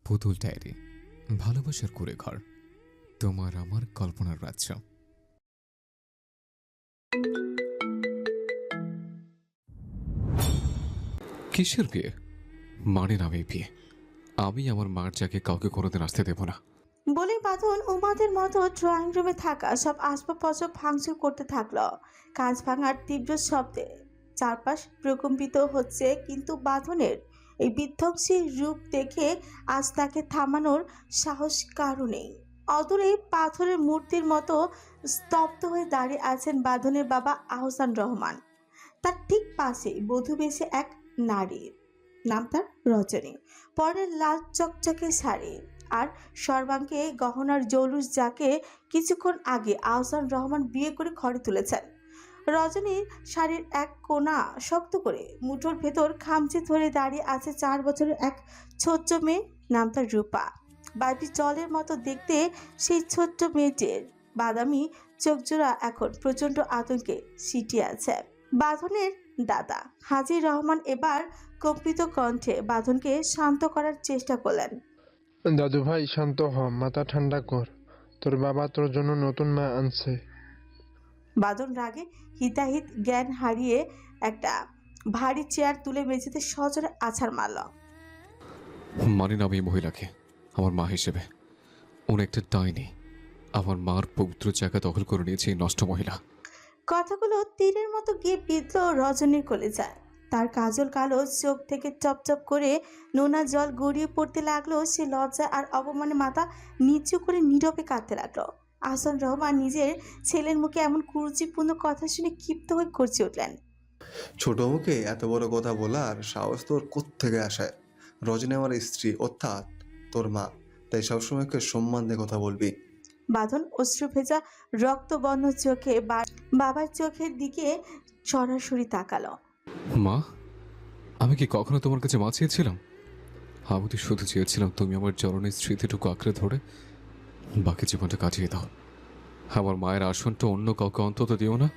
পুতুল ডায়েরি, ভালোবাসার কুঁড়ে ঘর, তোমার আমার কল্পনার রাজ্য। কিসের বিয়ে? মানে নামে বিয়ে। আমি আমার মার জায়গায় কাউকে কোনোদিন আসতে দেব না। বলে বাঁধন উমাদের মতো ড্রয়িং রুমে থাকা সব আসবাবপত্র ভাঙচুর করতে থাকলো। কাঁচ ভাঙার তীব্র শব্দে চারপাশ প্রকম্পিত হচ্ছে, কিন্তু বাঁধনের এই বিধ্বংসী রূপ দেখে আজ তাকে থামানোর সাহস কারও নেই। অদূরে পাথরের মূর্তির মতো স্তব্ধ হয়ে দাঁড়িয়ে আছেন বাঁধনের বাবা আহসান রহমান। তার ঠিক পাশে বধূ বেশে এক নারী, নাম তার রজনী। পরে লাল চকচকে শাড়ি আর সর্বাঙ্গে গহনার জৌলুস, যাকে কিছুক্ষণ আগে আহসান রহমান বিয়ে করে ঘরে তুলেছেন। রজনীর শাড়ির এক কোণা শক্ত করে মুঠোর ভেতর খামচে ধরে দাঁড়িয়ে আছে 4 বছরের এক ছোট্ট মেয়ে, নাম তার রূপা। বাড়িটি জলের মতো দেখতে সেই ছোট্ট মেয়েটির বাদামি চোখজোড়া এখন প্রচণ্ড আতঙ্কে সিটিয়ে আছে। বাঁধনের দাদা হাজী রহমান এবার কম্পিত কণ্ঠে বাঁধনকে শান্ত করার চেষ্টা করলেন। দাদু ভাই শান্ত হ, মাথা ঠান্ডা কর। তোর বাবা তোর জন্য নতুন মা আনছে। বাঁধন রাগে হিতাহিত জ্ঞান হারিয়ে একটা ভারী চেয়ার তুলে মেঝেতে সজোরে আছাড় মারল। মানি না আমি এই মহিলাকে আমার মা হিসেবে। উনি একটা ডাইনি। আমার মার পবিত্র জায়গা দখল করে নিয়েছে এই নষ্ট মহিলা। কথাগুলো তীরের মতো গিয়ে বিঁধল রজনীর কোলে। তার কাজল কালো চোখ থেকে চপচপ করে নোনা জল গড়িয়ে পড়তে লাগলো। সে লজ্জা আর অপমানে মাথা নিচু করে নীরবে কাঁদতে লাগলো। আহসান রহমান নিজের ছেলের মুখে এমন কুরুচিপূর্ণ কথা শুনে ক্ষিপ্ত হয়ে গর্জে উঠলেন। ছোট মুখে এত বড় কথা বলার সাহস তোর কোত্থেকে আসে? রজনী আমার স্ত্রী, অর্থাৎ তোর মা। তাই সবসময় ওকে সম্মান দিয়ে কথা বলবি। বাঁধন অশ্রু ভেজা রক্তবর্ণ চোখে বাবার চোখের দিকে সরাসরি তাকালো। মা, আমি কি কখনো তোমার কাছে মা চেয়েছিলাম? আমি তো শুধু চেয়েছিলাম তুমি আমার চরণের স্মৃতিটুকু আঁকড়ে ধরে বাকি জীবনটা কাটিয়ে দাও। আমার মায়ের আসনটা অন্য কাউকে অন্তত দিও না।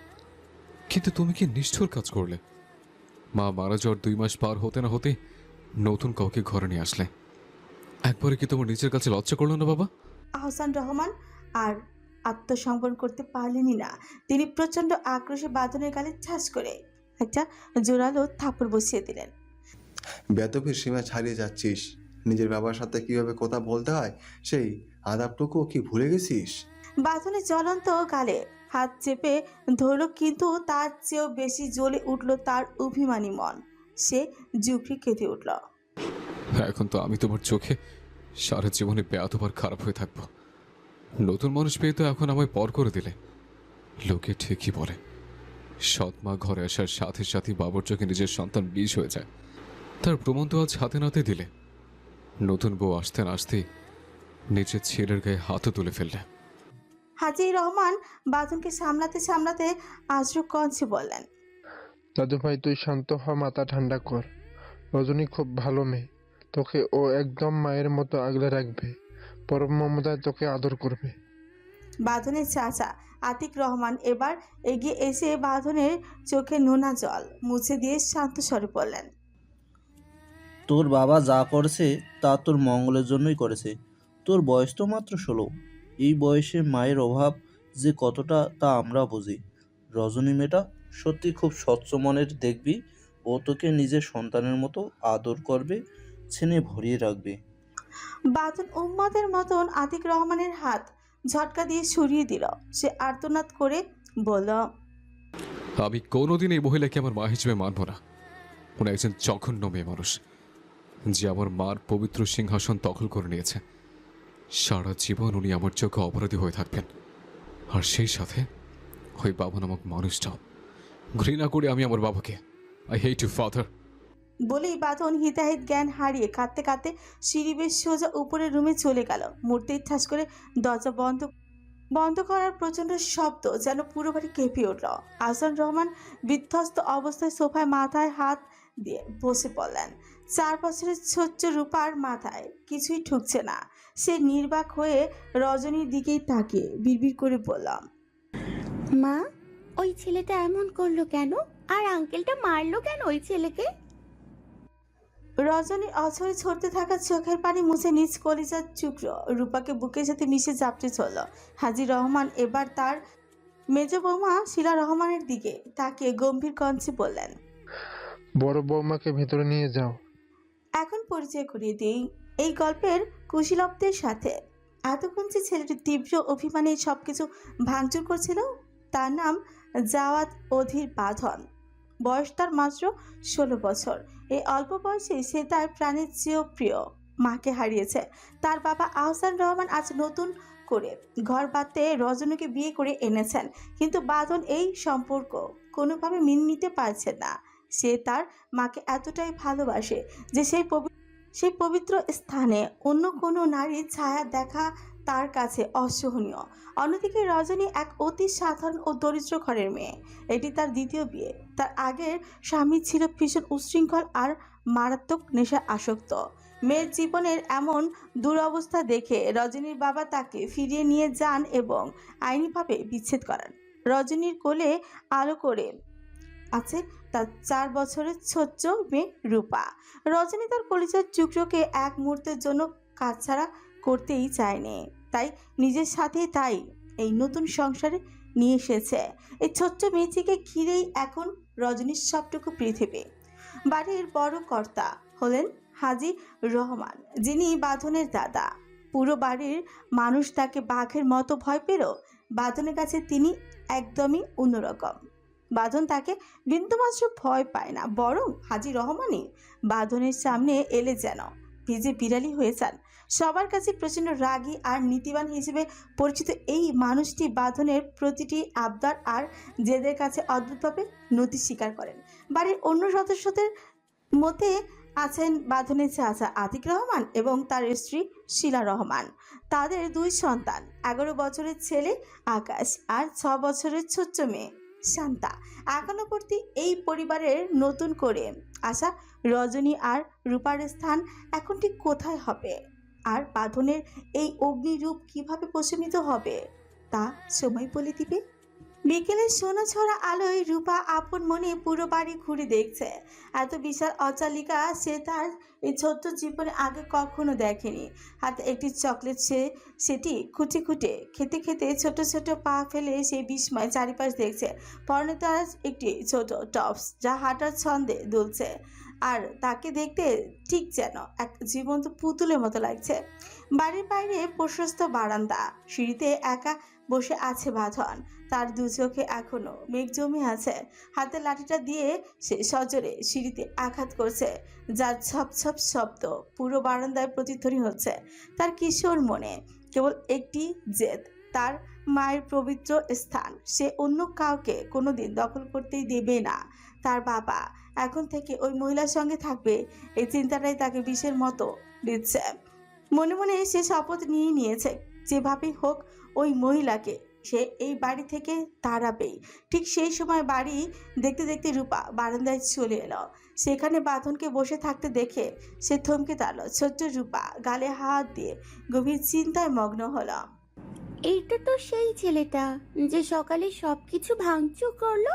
কিন্তু তুমি কি নিষ্ঠুর কাজ করলে। মা মারা যাওয়ার 2 মাস পার হতে না হতে নতুন কাউকে ঘরে নিয়ে আসলে। একবারে কি তোমার নিজের কাছে লজ্জা করলো না বাবা? আহসান রহমান আর আত্মসংবরণ করতে পারলেনই না। তিনি প্রচণ্ড আক্রোশে বাঁধনের গালে ঠাস করে একটা জোরালো থাপড় বসিয়ে দিলেন। বেয়াদবির সীমা ছাড়িয়ে যাচ্ছিস। নিজের বাবার সাথে কিভাবে কথা বলতে হয় সেই আদাবটুকু কি ভুলে গেছিস? বাঁধনের জ্বলন্ত গালে হাত চেপে ধরল, কিন্তু তার চেয়েও বেশি জ্বলে উঠল তার অভিমানী মন। সে জুকরি কেঁদে উঠল। এখন তো আমি তোমার চোখে সারা জীবনে বেয়াদবার খারাপ হয়ে থাকবো। নতুন মানুষ পেয়ে তো এখন আমায় পর করে দিলে। লোকে ঠিকই বলে সৎ মা ঘরে আসার সাথে সাথে বাবার চোখে নিজের সন্তান বিষ হয়ে যায়। তার প্রমাণ তো আজ হাতে নাতে দিলে। নতুন বউ আসতে না আসতেই নিজের ছেলের গায়ে হাতও তুলে ফেললে। হাজী রহমান বাঁধনকে সামলাতে সামলাতে আজরু কঞ্চে বললেন। দাদু ভাই তুই শান্ত হ, মাথা ঠান্ডা কর। রজনী খুব ভালো মেয়ে, তোকে ও একদম মায়ের মতো আগলে রাখবে। পরম মমতায় তোকে আদর করবে। বাঁধনের চাচা আতিক রহমান এবার এগিয়ে এসে বাঁধনের চোখে নোনা জল মুছে দিয়ে শান্ত স্বরে বললেন। তোর বাবা যা করেছে তা তোর মঙ্গলের জন্যই করেছে। তোর বয়স তো মাত্র 16। এই বয়সে মায়ের অভাব যে কতটা তা আমরা বুঝি। রজনী মেয়েটা সত্যি খুব স্বচ্ছ মনের, দেখবি ও তোকে নিজের সন্তানের মতো আদর করবে, ছেনে ভরিয়ে রাখবে। বাঁধন উম্মাদের মতন আতিক রহমানের হাত ঝটকা দিয়ে সরিয়ে দিল। সে আর্তনাদ করে বলল, আমি কোনোদিন এই মহিলাকে আমার মা হিসেবে মানব না। উনি একজন জঘন্য মেয়ে মানুষ, যে আমার মার পবিত্র সিংহাসন দখল করে নিয়েছে। সারা জীবন উনি আমার চোখে অপরাধী হয়ে থাকবেন। আর সেই সাথে ওই বাবা নামক মানুষটাও। ঘৃণা করি আমি আমার বাবাকে। I hate you father. বলেই বাঁধন হিতাহিত জ্ঞান হারিয়ে কাঁদতে কাঁদতে সিঁড়ি বেয়ে সোজা উপরের রুমে চলে গেল। মূর্তির ঠাস করে দরজা বন্ধ বন্ধ করার প্রচণ্ড শব্দ যেন পুরো বাড়ি কেঁপে উঠল। আহসান রহমান বিধ্বস্ত অবস্থায় সোফায় মাথায় হাত দিয়ে বসে পড়লেন। 4 বছরের ছোট্ট রূপার মাথায় কিছুই ঠুকছে না। সে নির্বাক হয়ে রজনীর দিকেই তাকিয়ে বিড়বিড় করে বললাম, মা, ওই ছেলেটা এমন করলো কেন? আর আঙ্কেলটা মারলো কেন ওই ছেলেকে? রজনী অঝরে ছড়তে থাকা চোখের পানি মুছে নিজ কলিজার টুকরো রূপাকে বুকের সাথে মিশে চাপটে চলল। হাজী রহমান এবার তার মেজ বৌমা শিলা রহমানের দিকে তাকিয়ে গম্ভীর কণ্ঠে বললেন, বড় বৌমাকে ভেতরে নিয়ে যাও। এখন পরিচয় করিয়ে দিই এই গল্পের কুশীলবদের সাথে। এতক্ষণ যে ছেলেটি তীব্র অভিমানে সবকিছু ভাঙচুর করছিল, তার নাম জাওয়াদ অধীর বাঁধন। বয়স তার মাত্র 16 বছর। এই অল্প বয়সে সে তার প্রাণের চেয়েও প্রিয় মাকে হারিয়েছে। তার বাবা আহসান রহমান আজ নতুন করে ঘর বাঁধতে রজনীকে বিয়ে করে এনেছেন, কিন্তু বাঁধন এই সম্পর্ক কোনোভাবে মেনে নিতে পারছে না। সে তার মাকে এতটাই ভালোবাসে যে সেই পবিত্র স্থানে অন্য কোনো নারীর ছায়া দেখা তার কাছে অসহনীয়। অন্যদিকে রজনী এক অতি সাধারণ ও দরিদ্র ঘরের মেয়ে। এটি তার দ্বিতীয় বিয়ে। তার আগের স্বামী ছিল ভীষণ উচ্ছৃঙ্খল আর মারাত্মক নেশা আসক্ত। মেয়ের জীবনের এমন দুরবস্থা দেখে রজনীর বাবা তাকে ফিরিয়ে নিয়ে যান এবং আইনিভাবে বিচ্ছেদ করান। রজনীর কোলে আলো করে আছে তার 4 বছরের ছোট্ট মেয়ে রূপা। রজনী তার কলিজার টুকরোকে এক মুহূর্তের জন্য কাছছাড়া করতেই চায়নি, তাই নিজের সাথে তাই এই নতুন সংসারে নিয়ে এসেছে। এই ছোট্ট মেয়েটিকে ঘিরেই এখন রজনীর সবটুকু পৃথিবী। বাড়ির বড় কর্তা হলেন হাজী রহমান, যিনি বাঁধনের দাদা। পুরো বাড়ির মানুষ তাকে বাঘের মতো ভয় পেল, বাঁধনের কাছে তিনি একদমই অন্যরকম। বাঁধন তাকে বিন্দুমাত্র ভয় পায় না, বরং হাজী রহমানই বাঁধনের সামনে এলে যেন ভিজে বিড়ালি হয়ে যান। সবার কাছে প্রচণ্ড রাগী আর নীতিবান হিসেবে পরিচিত এই মানুষটি বাঁধনের প্রতিটি আবদার আর জেদের কাছে অদ্ভুতভাবে নতি স্বীকার করেন। বাড়ির অন্য সদস্যদের মধ্যে আছেন বাঁধনের চাচা আতিক রহমান এবং তার স্ত্রী শিলা রহমান। তাদের 2 সন্তান, 11 বছরের ছেলে আকাশ আর 6 বছরের ছোট্ট মেয়ে শান্তা। একান্নবর্তী এই পরিবারের নতুন করে আসা রজনী আর রূপার স্থান এখন ঠিক কোথায় হবে, আর বাঁধনের এই অগ্নিরূপ কিভাবে প্রশমিত হবে তা সময় বলে দিবে। বিকেলের সোনা ছড়া আলোয় রূপা আপন মনে পুরো বাড়ি ঘুরে দেখছে। এত বিশাল অট্টালিকা সে তার এই ছোট্ট জীবনে আগে কখনো দেখেনি। হাতে একটি চকলেট সেটি খুঁটে খুঁটে খেতে খেতে ছোট ছোট পা ফেলে সে বিস্ময় চারিপাশ দেখছে। পরনে তার একটি ছোট টপস যা হাঁটার ছন্দে দুলছে, আর তাকে দেখতে ঠিক যেন এক জীবন্ত পুতুলের মতো লাগছে। বাড়ির বাইরে প্রশস্ত বারান্দা, সিঁড়িতে একা বসে আছে বাঁধন। তার 2 চোখে এখনো মেঘ জমে আছে। হাতে লাঠিটা দিয়ে সে সজোরে সিঁড়িতে আঘাত করছে, যার ছপ ছপ শব্দ পুরো বারান্দায় প্রতিধ্বনি হচ্ছে। তার কিশোর মনে কেবল একটি জেদ, তার মায়ের পবিত্র স্থান সে অন্য কাউকে কোনোদিন দখল করতেই দেবে না। তার বাবা এখন থেকে ওই মহিলার সঙ্গে থাকবে, এই চিন্তাটাই তাকে বিষের মতো দিচ্ছে। মনে মনে সে শপথ নিয়েছে, যেভাবেই হোক ওই মহিলাকে সে এই বাড়ি থেকে তাড়াবেই। ঠিক সেই সময় বাড়ি দেখতে দেখতে রূপা বারান্দায় চলে এলো। সেখানে বাঁধনকে বসে থাকতে দেখে সে থমকে দাঁড়ালো। ছোট্ট রূপা গালে হাত দিয়ে গভীর চিন্তায় মগ্ন হলো। এইটা তো সেই ছেলেটা যে সকালে সবকিছু ভাঙচুর করলো।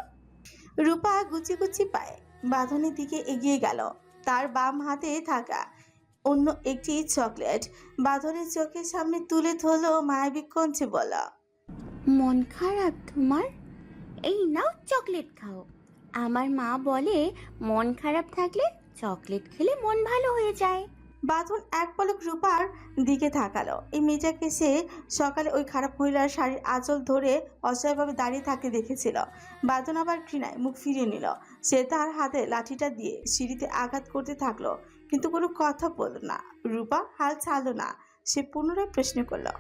রূপা গুচি গুচি পায়ে বাঁধনের দিকে এগিয়ে গেল। তার বাম হাতে থাকা অন্য একটি চকলেট বাঁধনের চোখের সামনে তুলে ধরলো, মায়াবী কণ্ঠে বলা, মন খারাপ তোমার? এই নাও চকলেট খাও। আমার মা বলে মন খারাপ থাকলে চকলেট খেলে মন ভালো হয়ে যায়। বাঁধন এক পলক রূপার দিকে তাকালো। এই মেয়েটাকে সে সকালে ওই খারাপ মহিলার শাড়ির আঁচল ধরে অসহায়ভাবে দাঁড়িয়ে থাকতে দেখেছিল। বাঁধন আবার ঘৃণায় মুখ ফিরিয়ে নিল। সে তার হাতে লাঠিটা দিয়ে সিঁড়িতে আঘাত করতে থাকলো, কিন্তু কোনো কথা বলল না। রূপা হাল ছাড়লো না। সে পুনরায় প্রশ্ন করলো,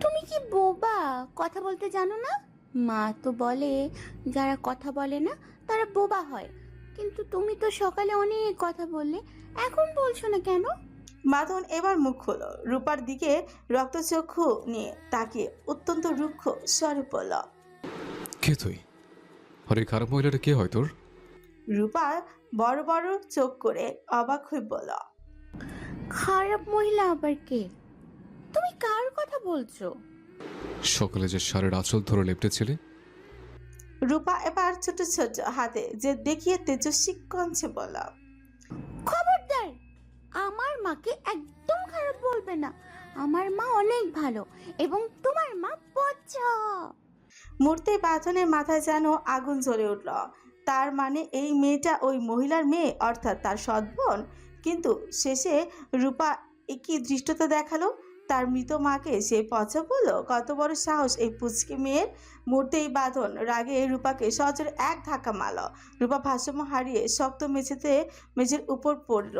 তুমি কি বোবা? কথা বলতে জানো না? মা তো বলে যারা কথা বলে না তারা বোবা হয়, কিন্তু তুমি তো সকালে অনেক কথা বললে, এখন বলছো না কেন? বাঁধন এবার মুখ হলো। রূপার দিকে রক্তচক্ষু নিয়ে তাকিয়ে অত্যন্ত রুক্ষ স্বরে বলল, কে তুই? আর এই খারাপ মহিলাটা কে হয় তোর? রূপা বড় বড় চোখ করে অবাক হয়ে বলল, খারাপ মহিলা আবার কে? তুমি কার কথা বলছো? সকালে যে শাড়ির আঁচল ধরে লেপটেছিলে। রূপা এবার ছোট ছোট হাতে যে দেখিয়ে তেজস্বী কণ্ঠে বলল, খবরদার, আমার মাকে একদম খারাপ বলবে না। আমার মা অনেক ভালো এবং তোমার মা পচা। মুহূর্তে বাঁধনের মাথায় যেন আগুন জ্বলে উঠল। তার মানে এই মেয়েটা ওই মহিলার মেয়ে, অর্থাৎ তার সৎ বোন। কিন্তু শেষে রূপা একই দৃষ্টতা দেখালো, তার মৃত মাকে সে পচা বলল। কত বড় সাহস এই পুচকি মেয়ের! মুহূর্তেই বাঁধন রাগে রূপাকে সজোরে এক ধাক্কা মারল। রূপা ভারসাম্য হারিয়ে শক্ত মেঝের উপর পড়ল,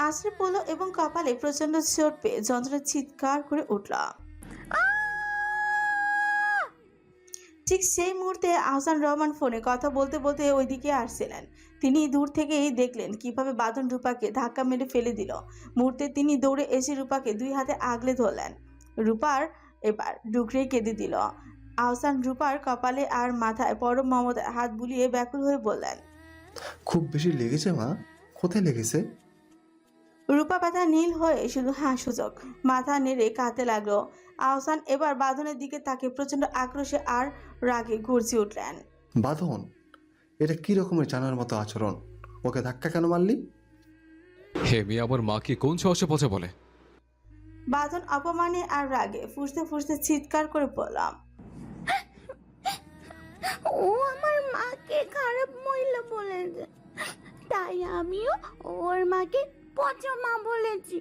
আছড়ে পড়ল এবং কপালে প্রচন্ড চোট পেয়ে যন্ত্রণা চিৎকার করে উঠল। ঠিক সেই মুহূর্তে আহসান রহমান ফোনে কথা বলতে বলতে ওইদিকে আসছিলেন। তিনি দূর থেকেই দেখলেন কিভাবে বাঁধন রূপাকে ধাক্কা মেরে ফেলে দিল। মুহূর্তে তিনি দৌড়ে এসে রূপাকে দুই হাতে আগলে ধরলেন। রূপার এবার ডুকরে কেঁদে দিল। আহসান রূপার কপালে আর মাথায় পরম মমতায় হাত বুলিয়ে ব্যাকুল হয়ে বললেন, খুব বেশি লেগেছে মা? কোথায় লেগেছে? রূপা ব্যথা নীল হয়ে শুধু সূচক মাথা নেড়ে কাঁদতে লাগলো। আহসান এবার বাঁধনের দিকে তাকে প্রচন্ড আক্রোশে আর রাগে গর্জে উঠলেন। বাঁধন, এটা কি রকমের জানার মতো আচরণ? ওকে ধাক্কা কেন মারলি? হে মেয়ে আমার মাকে কোন সাহসে পচা বলে? বাঁধন অপমানে আর রাগে ফুঁসতে ফুঁসতে চিৎকার করে বললাম, ও আমার মাকে খারাপ মহিলা বলেছে, তাই আমিও ওর মাকে পচা মা বলেছি।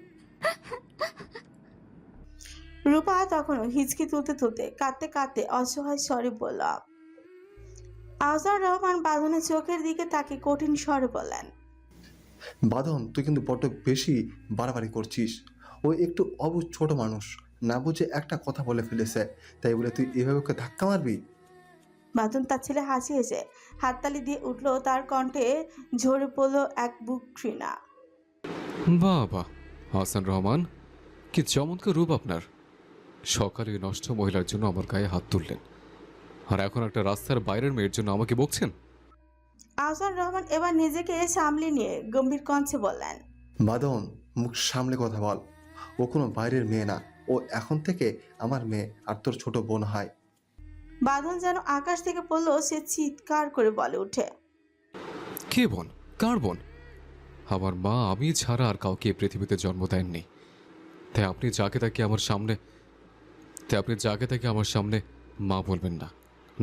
রূপা তখনও হিচকি তুলতে তুলতে কাঁদতে কাঁদতে অসহায় স্বরে বলল। আহসান রহমান বাঁধনের চোখের দিকে তাকে কঠিন স্বরে বললেন, বাঁধন, তুই কিন্তু বড্ড বেশি বাড়াবাড়ি করছিস। ও একটু অবুঝ ছোট মানুষ, না বুঝে একটা কথা বলে ফেলেছে, তাই বলে তুই এভাবে ওকে ধাক্কা মারবি? বাঁধন তার ছেলে হাসি হেসে হাততালি দিয়ে উঠল, তার কণ্ঠে ঝরে পড়ল এক বুক ঘৃণা। বাহ বাহ হাসান রহমান, কি চমৎকার রূপ আপনার। সকালে ওই নষ্ট মহিলার জন্য আমার গায়ে হাত তুললেন, আর এখন একটা রাস্তার বাইরের মেয়ের জন্য আমাকে বকছেন। আহসান রহমান এবার নিজেকে সামলে নিয়ে গম্ভীর কণ্ঠে বললেন, বাঁধন, মুখ সামলে কথা বল। ও কোনো বাইরের মেয়ে না, ও এখন থেকে আমার মেয়ে আর তোর ছোট বোন হয়। বাঁধন যেন আকাশ থেকে পড়ল, সে চিৎকার করে বলে উঠে, কে বোন? কার বোন? আমার মা আমি ছাড়া আর কাউকে এই পৃথিবীতে জন্ম দেননি। তাই আপনি যাকে তাকে আমার সামনে মা বলবেন না,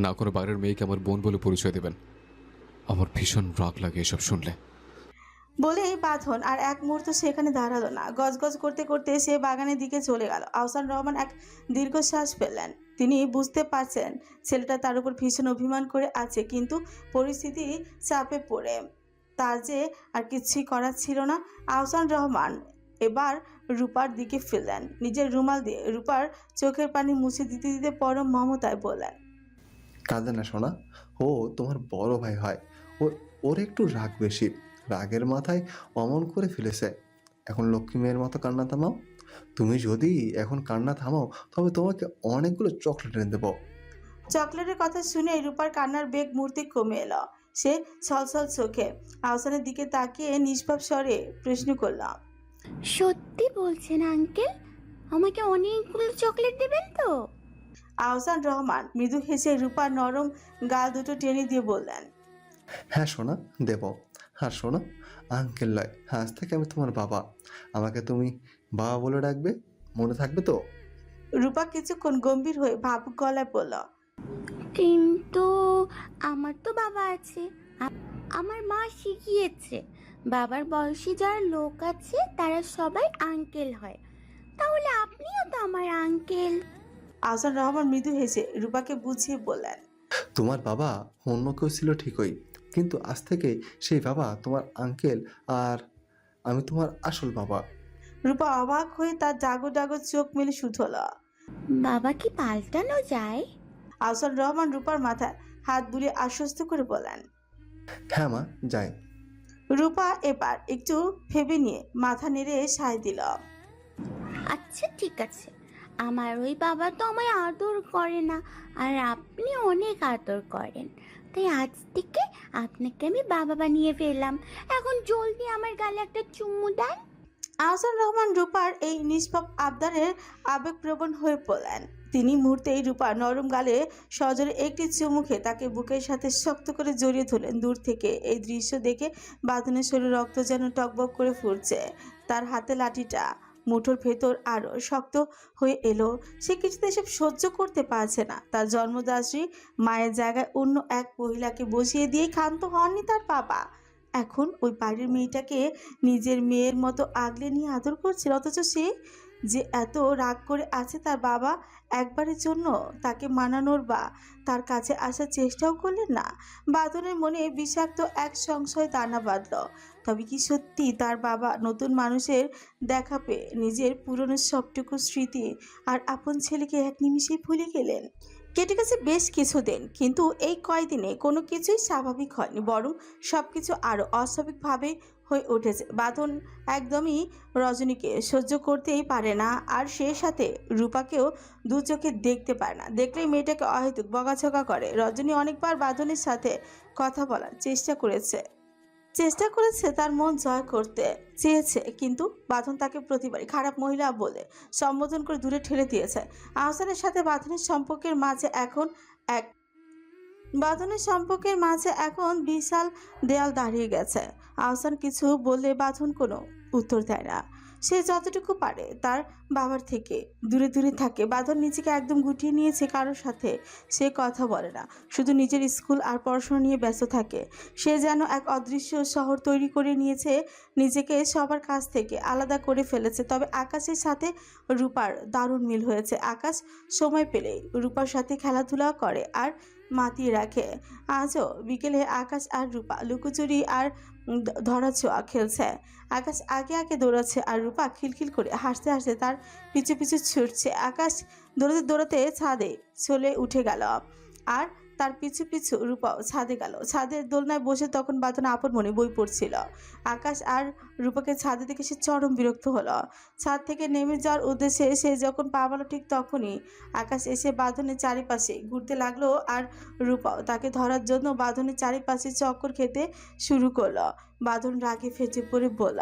না কোনো বাইরের মেয়েকে আমার বোন বলে পরিচয় দেবেন। আমার ভীষণ রাগ লাগে এসব শুনলে। বলেই বাঁধন আর এক মুহূর্ত সেখানে দাঁড়ালো না। গজগজ করতে করতে সে বাগানের দিকে চলে গেল। আহসান রহমান এক দীর্ঘশ্বাস ফেললেন। তিনি বুঝতে পারছেন ছেলেটা তার উপর ভীষণ অভিমান করে আছে, কিন্তু পরিস্থিতি চাপে পড়ে তার যে আর কিছুই করার ছিল না। আহসান রহমান এবার রূপার দিকে ফিরলেন। নিজের রুমাল দিয়ে রূপার চোখের পানি মুছে দিতে দিতে পরম মমতায় বললেন, কাঁদে না সোনা, ও তোমার বড় ভাই হয়। ওর একটু রাগ বেশি, রাগের মাথায় অমন করে ফেলেছে। এখন লক্ষ্মী মেয়ের মতো কান্না থামাও। তুমি যদি এখন কান্না থামাও তবে তোমাকে অনেকগুলো চকলেট এনে দেবো। চকলেটের কথা শুনে রূপার কান্নার বেগ মূর্তি কমে এলো। সে ছলছল চোখে আহসানের দিকে তাকিয়ে নিষ্পাপ স্বরে প্রশ্ন করলাম, সত্যি বলছেন আঙ্কেল? আমাকে অনেকগুলো চকলেট দেবেন তো? আহসান রহমান মৃদু হেসে রূপার নরম গাল দুটো টেনে দিয়ে বললেন, হ্যাঁ সোনা, দেব। আর শোনো, আঙ্কেল লয়, আজ থেকে আমি তোমার বাবা। আমাকে তুমি বাবা বলে ডাকবে, মনে থাকবে তো? রূপা কিছুক্ষণ গম্ভীর হয়ে ভাবুক গলায় বলল, কিন্তু আমার তো বাবা আছে। আমার মা শিখিয়েছে বাবার বয়সী যারা লোক আছে তারা সবাই আঙ্কেল হয়, তাহলে আপনিও তো আমার আঙ্কেল। আহসান রহমান মৃদু হেসে রূপাকে বুঝিয়ে বললেন, তোমার বাবা অন্য কেউ ছিল ঠিকই, কিন্তু আজ থেকে সেই বাবা তোমার আঙ্কেল, আর আমি তোমার আসল বাবা। রূপা অবাক হয়ে তার ডাগো ডাগো চোখ মেলে শুধল। বাবা কি পাল্টানো যায়? আহসান রহমান রূপার মাথায় হাত বুলিয়ে আশ্বস্ত করে বলেন। হ্যাঁ মা, যাই। রূপা এবার একটু ভেবে নিয়ে মাথা নেড়ে সায় দিল। আচ্ছা ঠিক আছে, আমার ওই বাবা তো আমায় আদর করে না, আর আপনি অনেক আদর করেন, তাই আজ থেকে আপনাকে আমি বাবা বানিয়ে ফেললাম। এখন জলদি আমার গালে একটা চুমু দেন। আহসান রহমান রূপার এই নিষ্পাপ আবদারের আবেগপ্রবণ হয়ে পড়লেন। তিনি মুহূর্তেই রূপার নরম গালে সজোরে একটি চুমুখে তাকে বুকের সাথে শক্ত করে জড়িয়ে ধরলেন। দূর থেকে এই দৃশ্য দেখে বাঁধনের শরীরে রক্ত যেন টকবক করে ফুটছে। তার হাতে লাঠিটা মুঠোর ভেতর আরো শক্ত হয়ে এলো। সে কিছুতে এসব সহ্য করতে পারছে না। তার জন্মদাত্রী মায়ের জায়গায় অন্য এক মহিলাকে বসিয়ে দিয়ে ক্ষান্ত হননি তার বাবা। এখন ওই বাড়ির মেয়েটাকে নিজের মেয়ের মতো আগলে নিয়ে আদর করছে, অথচ সে যে এত রাগ করে আছে তার বাবা একবারের জন্য তাকে মানানোর বা তার কাছে আসার চেষ্টাও করলেন না। বাঁধনের মনে বিষাক্ত এক সংশয় দানা বাঁধল। তবে কি সত্যি তার বাবা নতুন মানুষের দেখা পেয়ে নিজের পুরনো সবটুকু স্মৃতি আর আপন ছেলেকে এক নিমিষেই ভুলে গেলেন? কেটে গেছে বেশ কিছুদিন, কিন্তু এই কয়দিনে কোনো কিছুই স্বাভাবিক হয়নি, বরং সবকিছু আরো অস্বাভাবিকভাবে হয়ে উঠেছে। বাঁধন একদমই রজনীকে সহ্য করতেই পারে না, আর সে সাথে রূপাকেও দু চোখে দেখতে পারে না। দেখলেই মেয়েটাকে অহেতুক বকাঝকা করে। রজনী অনেকবার বাঁধনের সাথে কথা বলার চেষ্টা করেছে তার মন জয় করতে চেয়েছে, কিন্তু বাঁধন তাকে প্রতিবারই খারাপ মহিলা বলে সম্বোধন করে দূরে ঠেলে দিয়েছে। আহসানের সাথে বাঁধনের সম্পর্কের মাঝে এখন বিশাল দেয়াল দাঁড়িয়ে গেছে। আহসান কিছু বললে বাঁধন কোনো উত্তর দেয় না। সে যতটুকু পারে তার বাবার থেকে দূরে দূরে থাকে। বাঁধন নিজেকে একদম গুটিয়ে নিয়েছে, কারোর সাথে সে কথা বলে না, শুধু নিজের স্কুল আর পড়াশোনা নিয়ে ব্যস্ত থাকে। সে যেন এক অদৃশ্য শহর তৈরি করে নিয়েছে, নিজেকে সবার কাছ থেকে আলাদা করে ফেলেছে। তবে আকাশের সাথে রূপার দারুণ মিল হয়েছে। আকাশ সময় পেলে রূপার সাথে খেলাধুলা করে আর মাতিয়ে রাখে। আজও বিকেলে আকাশ আর রূপা লুকোচুরি আর ধরাছোঁয়া খেলছে। আকাশ আগে আগে দৌড়াচ্ছে আর রূপা খিলখিল করে হাসতে হাসতে তার পিছু পিছু ছুটছে। আকাশ দৌড়াতে দৌড়াতে ছাদে চলে উঠে গেল আর তার পিছু পিছু রূপাও ছাদে গেল। ছাদের দোলনায় বসে তখন বাঁধন আপন মনে বই পড়ছিল। আকাশ আর রূপাকে ছাদে দেখে সে চরম বিরক্ত হলো। ছাদ থেকে নেমে যাওয়ার উদ্দেশ্যে সে যখন পা বাড়ালো, ঠিক তখনই আকাশ এসে বাঁধনের চারিপাশে ঘুরতে লাগলো আর রূপাও তাকে ধরার জন্য বাঁধনের চারিপাশে চক্কর খেতে শুরু করলো। বাঁধন রাগে ফেটে পড়ে বলল।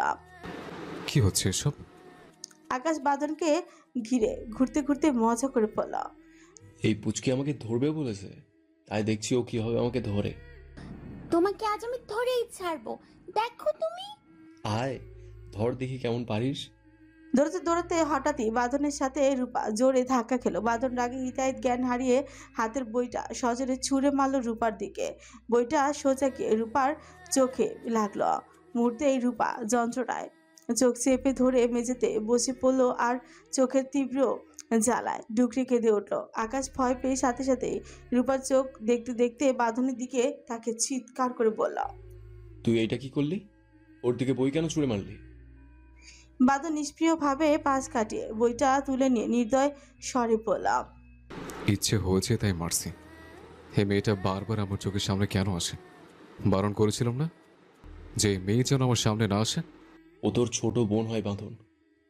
কি হচ্ছে এসব? আকাশ বাঁধনকে ঘিরে ঘুরতে ঘুরতে মজা করে পড়ল। এই পুচকি আমাকে ধরবে বলেছে, তাই দেখছি ও কিভাবে আমাকে ধরে। তোমাকে আজ আমি ধরেই ছাড়বো, দেখো তুমি। আয় ধর দেখি কেমন পারিস। দৌড়াতে দৌড়াতে হঠাৎই বাঁধনের সাথে রূপা জোরে ধাক্কা খেলো। বাঁধন রাগে হিতাহিত জ্ঞান হারিয়ে হাতের বইটা সজোরে ছুঁড়ে মারল রূপার দিকে। বইটা সোজা গিয়ে রূপার চোখে লাগলো। মুহূর্তেই রূপা যন্ত্রণায় চোখ চেপে ধরে মেঝেতে বসে পড়লো আর চোখের তীব্র জ্বালায় ডুকরে কেঁদে উঠল। আকাশ ভয় পেয়ে সাথে সাথেই রূপার চোখ দেখতে দেখতে বাঁধনের দিকে তাকে চিৎকার করে বলল। তুই এইটা কি করলি? ওর দিকে বই কেন ছুঁড়ে মারলি? বাঁধন নিষ্প্রিয়ভাবে পাশ কাটিয়ে বইটা তুলে নিয়ে নির্দয় স্বরে বললাম। ইচ্ছে হয়েছে তাই মারছি। হে মেয়েটা বারবার আমার চোখের সামনে কেন আসে? বারণ করেছিলাম না যে মেয়ে যেন আমার সামনে না আসে? ও তোর ছোট বোন হয় বাঁধন,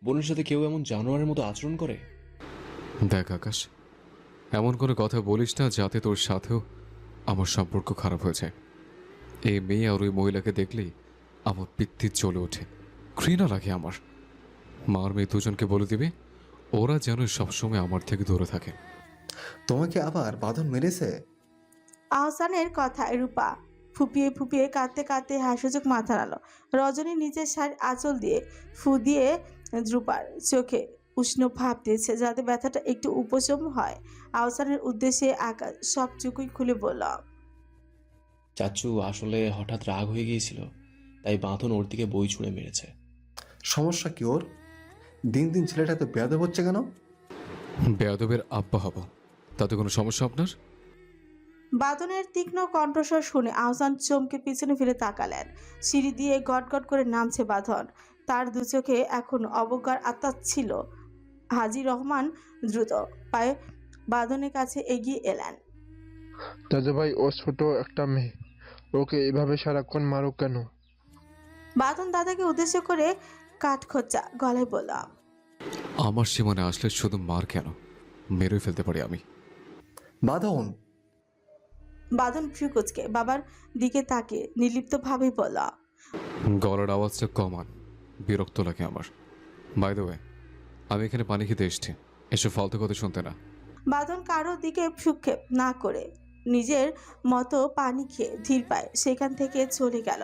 বোনের সাথে কেউ এমন জানোয়ারের মতো আচরণ করে? দেখ আকাশ, এমন কোনো কথা বলিস না যাতে তোর সাথেও আমার সম্পর্ক খারাপ হয়ে যায়। এই মেয়ে আর ওই মহিলাকে দেখলেই আমার পিত্তি চলে ওঠে, ঘৃণা লাগে আমার। মার মেয়ে দুজনকে বলে দিবে ওরা যেন সবসময় আমার থেকে দূরে থাকে। তোমাকে আবার বাঁধন মেরেছে? আহসানের কথায় রূপা ফুপিয়ে ফুপিয়ে কাঁদতে কাঁদতে হাস্যযোগ মাথা নাড়ল। রজনী নিজের শাড়ির আঁচল দিয়ে ফু দিয়ে রূপার চোখে উষ্ণ ভাব দিয়েছে যাতে ব্যথাটা একটু উপশম হয়। আহসানের উদ্দেশ্যে আকাশ সবটুকুই খুলে বলল। চাচু আসলে হঠাৎ রাগ হয়ে গিয়েছিল, তাই বাঁধন ওর দিকে বই ছুঁড়ে মেরেছে। সমস্যা কি ওর? দিন দিন ছেলেটা তো বেয়াদব হচ্ছে কেন? বেয়াদবের আব্বা হব, তাতে কোনো সমস্যা আপনার? বাঁধনের তীক্ষ্ণ কণ্ঠস্বর শুনে আহসান চমকে পিছনে ফিরে তাকালেন। সিঁড়ি দিয়ে গট গট করে নামছে বাঁধন। তার দু চোখে এখন অবজ্ঞার আত্মা ছিল। হাজী রহমান দ্রুত পায়ে বাঁধনের কাছে এগিয়ে এলেন। দাদু ভাই, ও ছোট একটা মেয়ে, ওকে এভাবে সারাক্ষণ মারো কেন? বাঁধন দাদাকে উদ্দেশ্য করে কাঠখোঁচা গলায় বলল। আমার সীমানে আসলে শুধু মার কেন, মেরে ফেলতে পারি আমি। বাঁধন! বাঁধন ফ্রিকুচকে বাবার দিকে তাকিয়ে নির্লিপ্তভাবে বলল। গলার আওয়াজটা কমান, বিরক্ত লাগে আমার। বাই দ্য ওয়ে, আমি এখানে পানি খেতে এসেছি, এসব ফালতু কথা শুনতে না। বাঁধন কারো দিকে ভ্রুক্ষেপ না করে নিজের মতো পানি খেয়ে ধীর পায় সেখান থেকে চলে গেল।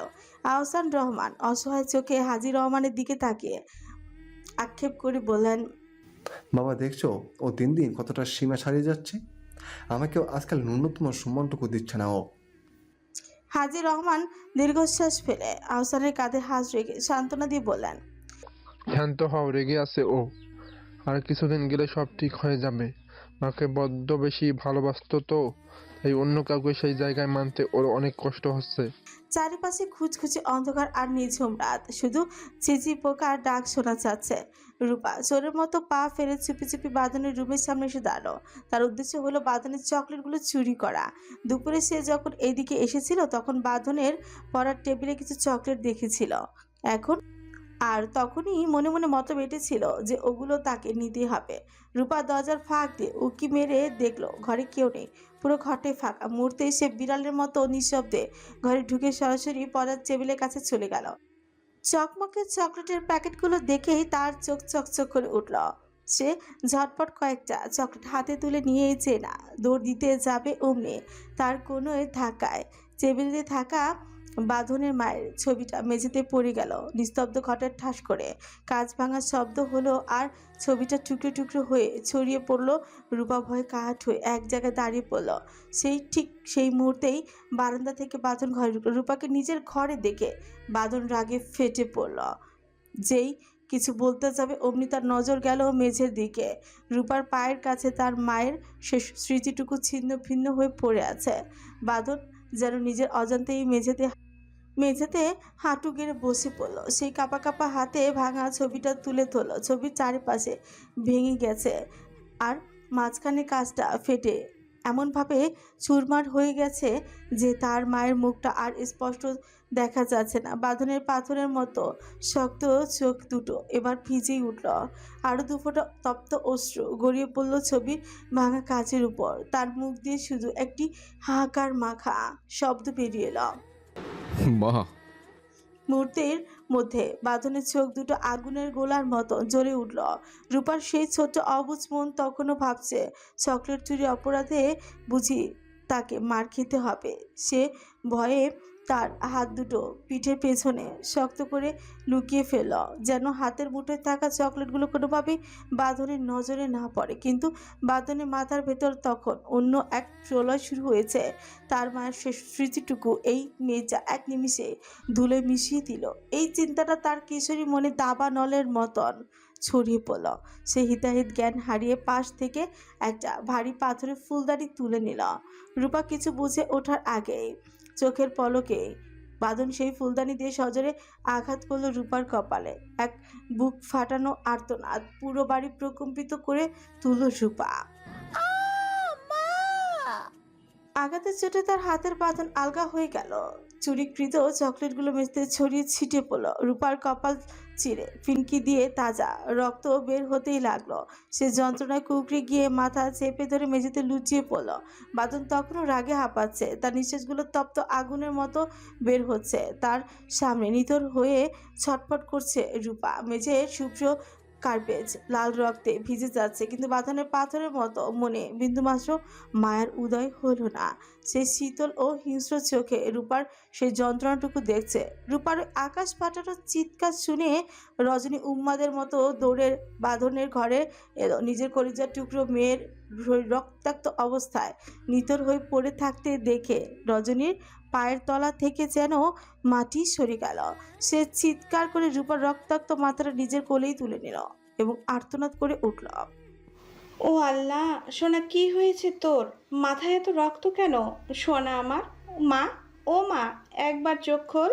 আহসান রহমান অসহায় চোখে হাজি রহমানের দিকে তাকিয়ে আক্ষেপ করে বললেন, বাবা দেখছো ও দিন দিন কতটা সীমা ছাড়িয়ে যাচ্ছে, আমাকেও আজকাল ন্যূনতম সম্মানটুকু দিচ্ছে না ও। হাজি রহমান দীর্ঘশ্বাস ফেলে আহসানের কাঁধে হাত রেখে সান্ত্বনা দিয়ে বললেন, শান্ত হও, রেগে আছে ও। আর কিছুদিন গেলে সব ঠিক হয়ে যাবে। মাকে বড্ড বেশি ভালোবাসতো তো, তাই অন্য কাউকে সেই জায়গায় মানতে ওর অনেক কষ্ট হচ্ছে। চারিপাশে খুচখুচে অন্ধকার আর নিঝুম রাত, শুধু চিচি পোকার ডাক শোনা যাচ্ছে। রূপা চোরের মতো পা ফেলে চুপি চুপি বাঁধনের রুমের সামনে এসে দাঁড়ালো। তার উদ্দেশ্য হলো বাঁধনের চকলেটগুলো চুরি করা। দুপুরে সে যখন এদিকে এসেছিল তখন বাঁধনের পড়ার টেবিলে কিছু চকলেট দেখেছিল এখন, আর তখনই মনে মনে মত বেটেছিল যে ওগুলো তাকে নিতে হবে। রূপা দরজার ফাঁক দিয়ে উকি মেরে দেখলো ঘরে কেউ নেই, পুরো ঘরটাই ফাঁকা। মুহূর্তে সে বিড়ালের মতো নিঃশব্দে ঘরে ঢুকে সরাসরি পড়ার টেবিলের কাছে চলে গেল। চকমকে চকলেটের প্যাকেটগুলো দেখেই তার চোখ চকচক করে উঠল। সে ঝটপট কয়েকটা চকলেট হাতে তুলে নিয়েই চেনা দৌড় দিতে যাবে অমনি তার কোনো ধাক্কায় টেবিলে থাকা বাঁধনের মায়ের ছবিটা মেঝেতে পড়ে গেল। নিস্তব্ধ ঘটার ঠাস করে কাঁচ ভাঙার শব্দ হলো আর ছবিটা টুকরো টুকরো হয়ে ছড়িয়ে পড়লো। রূপা ভয়ে কাঠ হয়ে এক জায়গায় দাঁড়িয়ে পড়ল। ঠিক সেই মুহূর্তেই বারান্দা থেকে বাঁধন ঘরে ঢুকলো। রূপাকে নিজের ঘরে দেখে বাঁধন রাগে ফেটে পড়ল। যেই কিছু বলতে যাবে অমনি তার নজর গেল মেঝের দিকে। রূপার পায়ের কাছে তার মায়ের শেষ স্মৃতিটুকু ছিন্ন ভিন্ন হয়ে পড়ে আছে। বাঁধন যেন নিজের অজান্তেই মেঝেতে হাঁটু গেড়ে বসে পড়ল। সেই কাঁপা কাঁপা হাতে ভাঙা ছবিটা তুলে ধরল। ছবির চারিপাশে ভেঙে গেছে আর মাঝখানে কাঁচটা ফেটে এমনভাবে চুরমার হয়ে গেছে যে তার মায়ের মুখটা আর স্পষ্ট দেখা যাচ্ছে না। বাঁধনের পাথরের মতো শক্ত চোখ দুটো এবার ভিজেই উঠল। আরও দুফোঁটা তপ্ত অশ্রু গড়িয়ে পড়ল ছবির ভাঙা কাচের উপর। তার মুখ দিয়ে শুধু একটি হাহাকার মাখা শব্দ বেরিয়ে এলো। মা! মুহূর্তের মধ্যে বাঁধনের চোখ দুটো আগুনের গোলার মতো জ্বলে উঠল। রূপার সেই ছোট্ট অবুঝ মন তখনও ভাবছে চকলেট চুরি অপরাধে বুঝি তাকে মার খেতে হবে। সে ভয়ে তার হাত দুটো পিঠের পেছনে শক্ত করে লুকিয়ে ফেলল, যেন হাতের মুঠোয় থাকা চকলেটগুলো কোনোভাবেই বাঁধনের নজরে না পড়ে। কিন্তু বাঁধনের মাথার ভেতর তখন অন্য এক প্রলয় শুরু হয়েছে। তার মায়ের শেষ স্মৃতিটুকু এই মেয়েটা এক নিমিষে ধুলে মিশিয়ে দিল। এই চিন্তাটা তার কিশোরী মনে দাবা নলের মতন ছড়িয়ে পড়ল। সে হিতাহিত জ্ঞান হারিয়ে পাশ থেকে একটা ভারী পাথরের ফুলদানি তুলে নিল। রূপা কিছু বুঝে ওঠার আগেই চোখের পলকে বাঁধন সেই ফুলদানি দিয়ে সজোরে আঘাত করলো রূপার কপালে। এক বুক ফাটানো আর্তনাদ পুরো বাড়ি প্রকম্পিত করে তুলল রূপা। মা! আঘাতের চোটে তার হাতের বাঁধন আলগা হয়ে গেল। চুরিকৃত চকলেটগুলো মেঝেতে ছড়িয়ে ছিটিয়ে পড়ল। রূপার কপাল চিরে ফিনকি দিয়ে তাজা রক্ত বের হতেই লাগলো। সে যন্ত্রণায় কুকড়ে গিয়ে মাথা চেপে ধরে মেঝেতে লুচিয়ে পড়ল। বাঁধন তখনও রাগে হাঁপাচ্ছে, তার নিঃশ্বাসগুলো তপ্ত আগুনের মতো বের হচ্ছে। তার সামনে নিথর হয়ে ছটফট করছে রূপা। মেঝের শুভ্র কার্পেট লাল রক্তে ভিজে যাচ্ছে, কিন্তু বাঁধনের পাথরের মতো মনে বিন্দুমাত্র মায়ার উদয় হলো না। সে শীতল ও হিংস্র চোখে রূপার সেই যন্ত্রণাটুকু দেখছে। রূপার আকাশ ফাটানো চিৎকার শুনে রজনী উন্মাদের মতো দৌড়ের বাঁধনের ঘরে এলো। নিজের কলিজার টুকরো মেয়ের রক্তাক্ত অবস্থায় নিথর হয়ে পড়ে থাকতে দেখে রজনীর পায়ের তলা থেকে যেন মাটি সরে গেল। সে চিৎকার করে রূপার রক্তাক্ত মাথাটা নিজের কোলেই তুলে নিল এবং আর্তনাদ করে উঠল। ও আল্লাহ, সোনা কি হয়েছে তোর? মাথায় এত রক্ত কেন সোনা আমার? মা, ও মা, একবার চোখ খোল।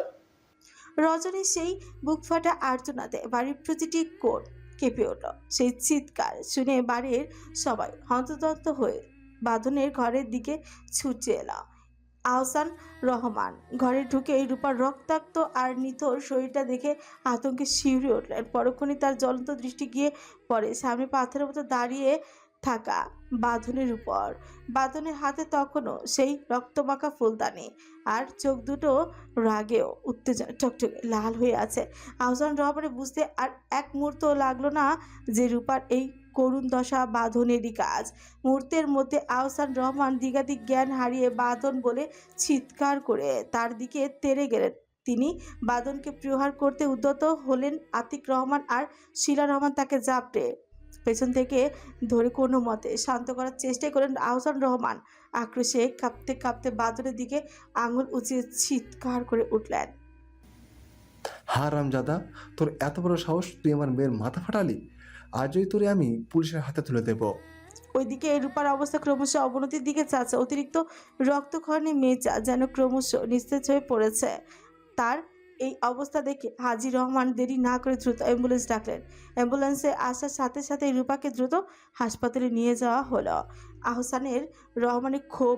রজনী সেই বুক ফাটা আর্তনাদে বাড়ির প্রতিটি কোণ কেঁপে উঠল। সেই চিৎকার শুনে বাড়ির সবাই হন্তদন্ত হয়ে বাঁধনের ঘরের দিকে ছুটে এলো। আহসান রহমান ঘরে ঢুকে রূপার রক্তাক্ত আর নিথর শরীরটা দেখে আতঙ্কে শিউরে উঠলেন। পরক্ষণে তার জ্বলন্ত দৃষ্টি গিয়ে পড়ে সামনে পাথরের মতো দাঁড়িয়ে থাকা বাঁধনের উপর। বাঁধনের হাতে তখনও সেই রক্তমাখা ফুলদানি, আর চোখ দুটো রাগেও উত্তেজনা টকটকে লাল হয়ে আছে। আহসান রহমানের বুঝতে আর এক মুহূর্ত লাগলো না যে রূপার এই করুণ দশা বাঁধনেরই কাজ। মুহূর্তের মধ্যে আহসান রহমান দিগাদিগ জ্ঞান হারিয়ে বাঁধন বলে চিৎকার করে তার দিকে তেড়ে গেলেন। তিনি বাঁধনকে প্রহার করতে উদ্যত হলেন। আতিক রহমান আর শিলা রহমান তাকে জাপটে পেছন থেকে ধরে কোনো মতে শান্ত করার চেষ্টা করলেন। আহসান রহমান আক্রোশে কাঁপতে কাঁপতে বাঁধনের দিকে আঙুল উঁচিয়ে চিৎকার করে উঠলেন। হারামজাদা, তোর এত বড় সাহস, তুই আমার মেয়ের মাথা ফাটালি! আজই তোরে আমি পুলিশের হাতে তুলে দেব। ওইদিকে রূপার অবস্থা ক্রমশ অবনতির দিকে যাচ্ছে। অতিরিক্ত রক্তক্ষরণে মেজা যেন ক্রমশ নিস্তেজ হয়ে পড়েছে। তার এই অবস্থা দেখে হাজী রহমান দেরি না করে দ্রুত অ্যাম্বুলেন্স ডাকলেন। অ্যাম্বুলেন্সে আসার সাথে সাথে রূপাকে দ্রুত হাসপাতালে নিয়ে যাওয়া হলো। আহসানের রহমানের ক্ষোভ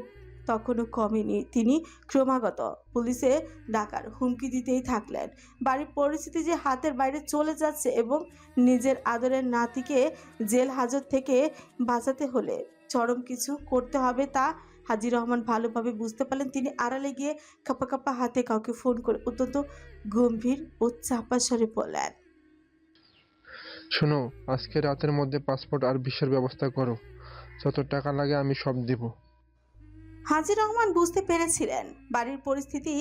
তখনও কমেনি। তিনি ক্রমাগত পুলিশে ডাকার হুমকি দিতেই থাকলেন। বাড়ির পরিস্থিতি যে হাতের বাইরে চলে যাচ্ছে এবং নিজের আদরের নাতিকে জেল হাজত থেকে বাঁচাতে হলে চরম কিছু করতে হবে তা হাজী রহমান ভালোভাবে বুঝতে পারলেন। তিনি আড়ালে গিয়ে কাঁপা কাঁপা হাতে কাউকে ফোন করে অত্যন্ত গম্ভীর ও চাপা স্বরে বললেন, শোনো, আজকে রাতের মধ্যে পাসপোর্ট আর ভিসার ব্যবস্থা করো। যত টাকা লাগে আমি সব দিব। হাজী রহমান বুঝতে পেরেছিলেন বাড়ির পরিস্থিতি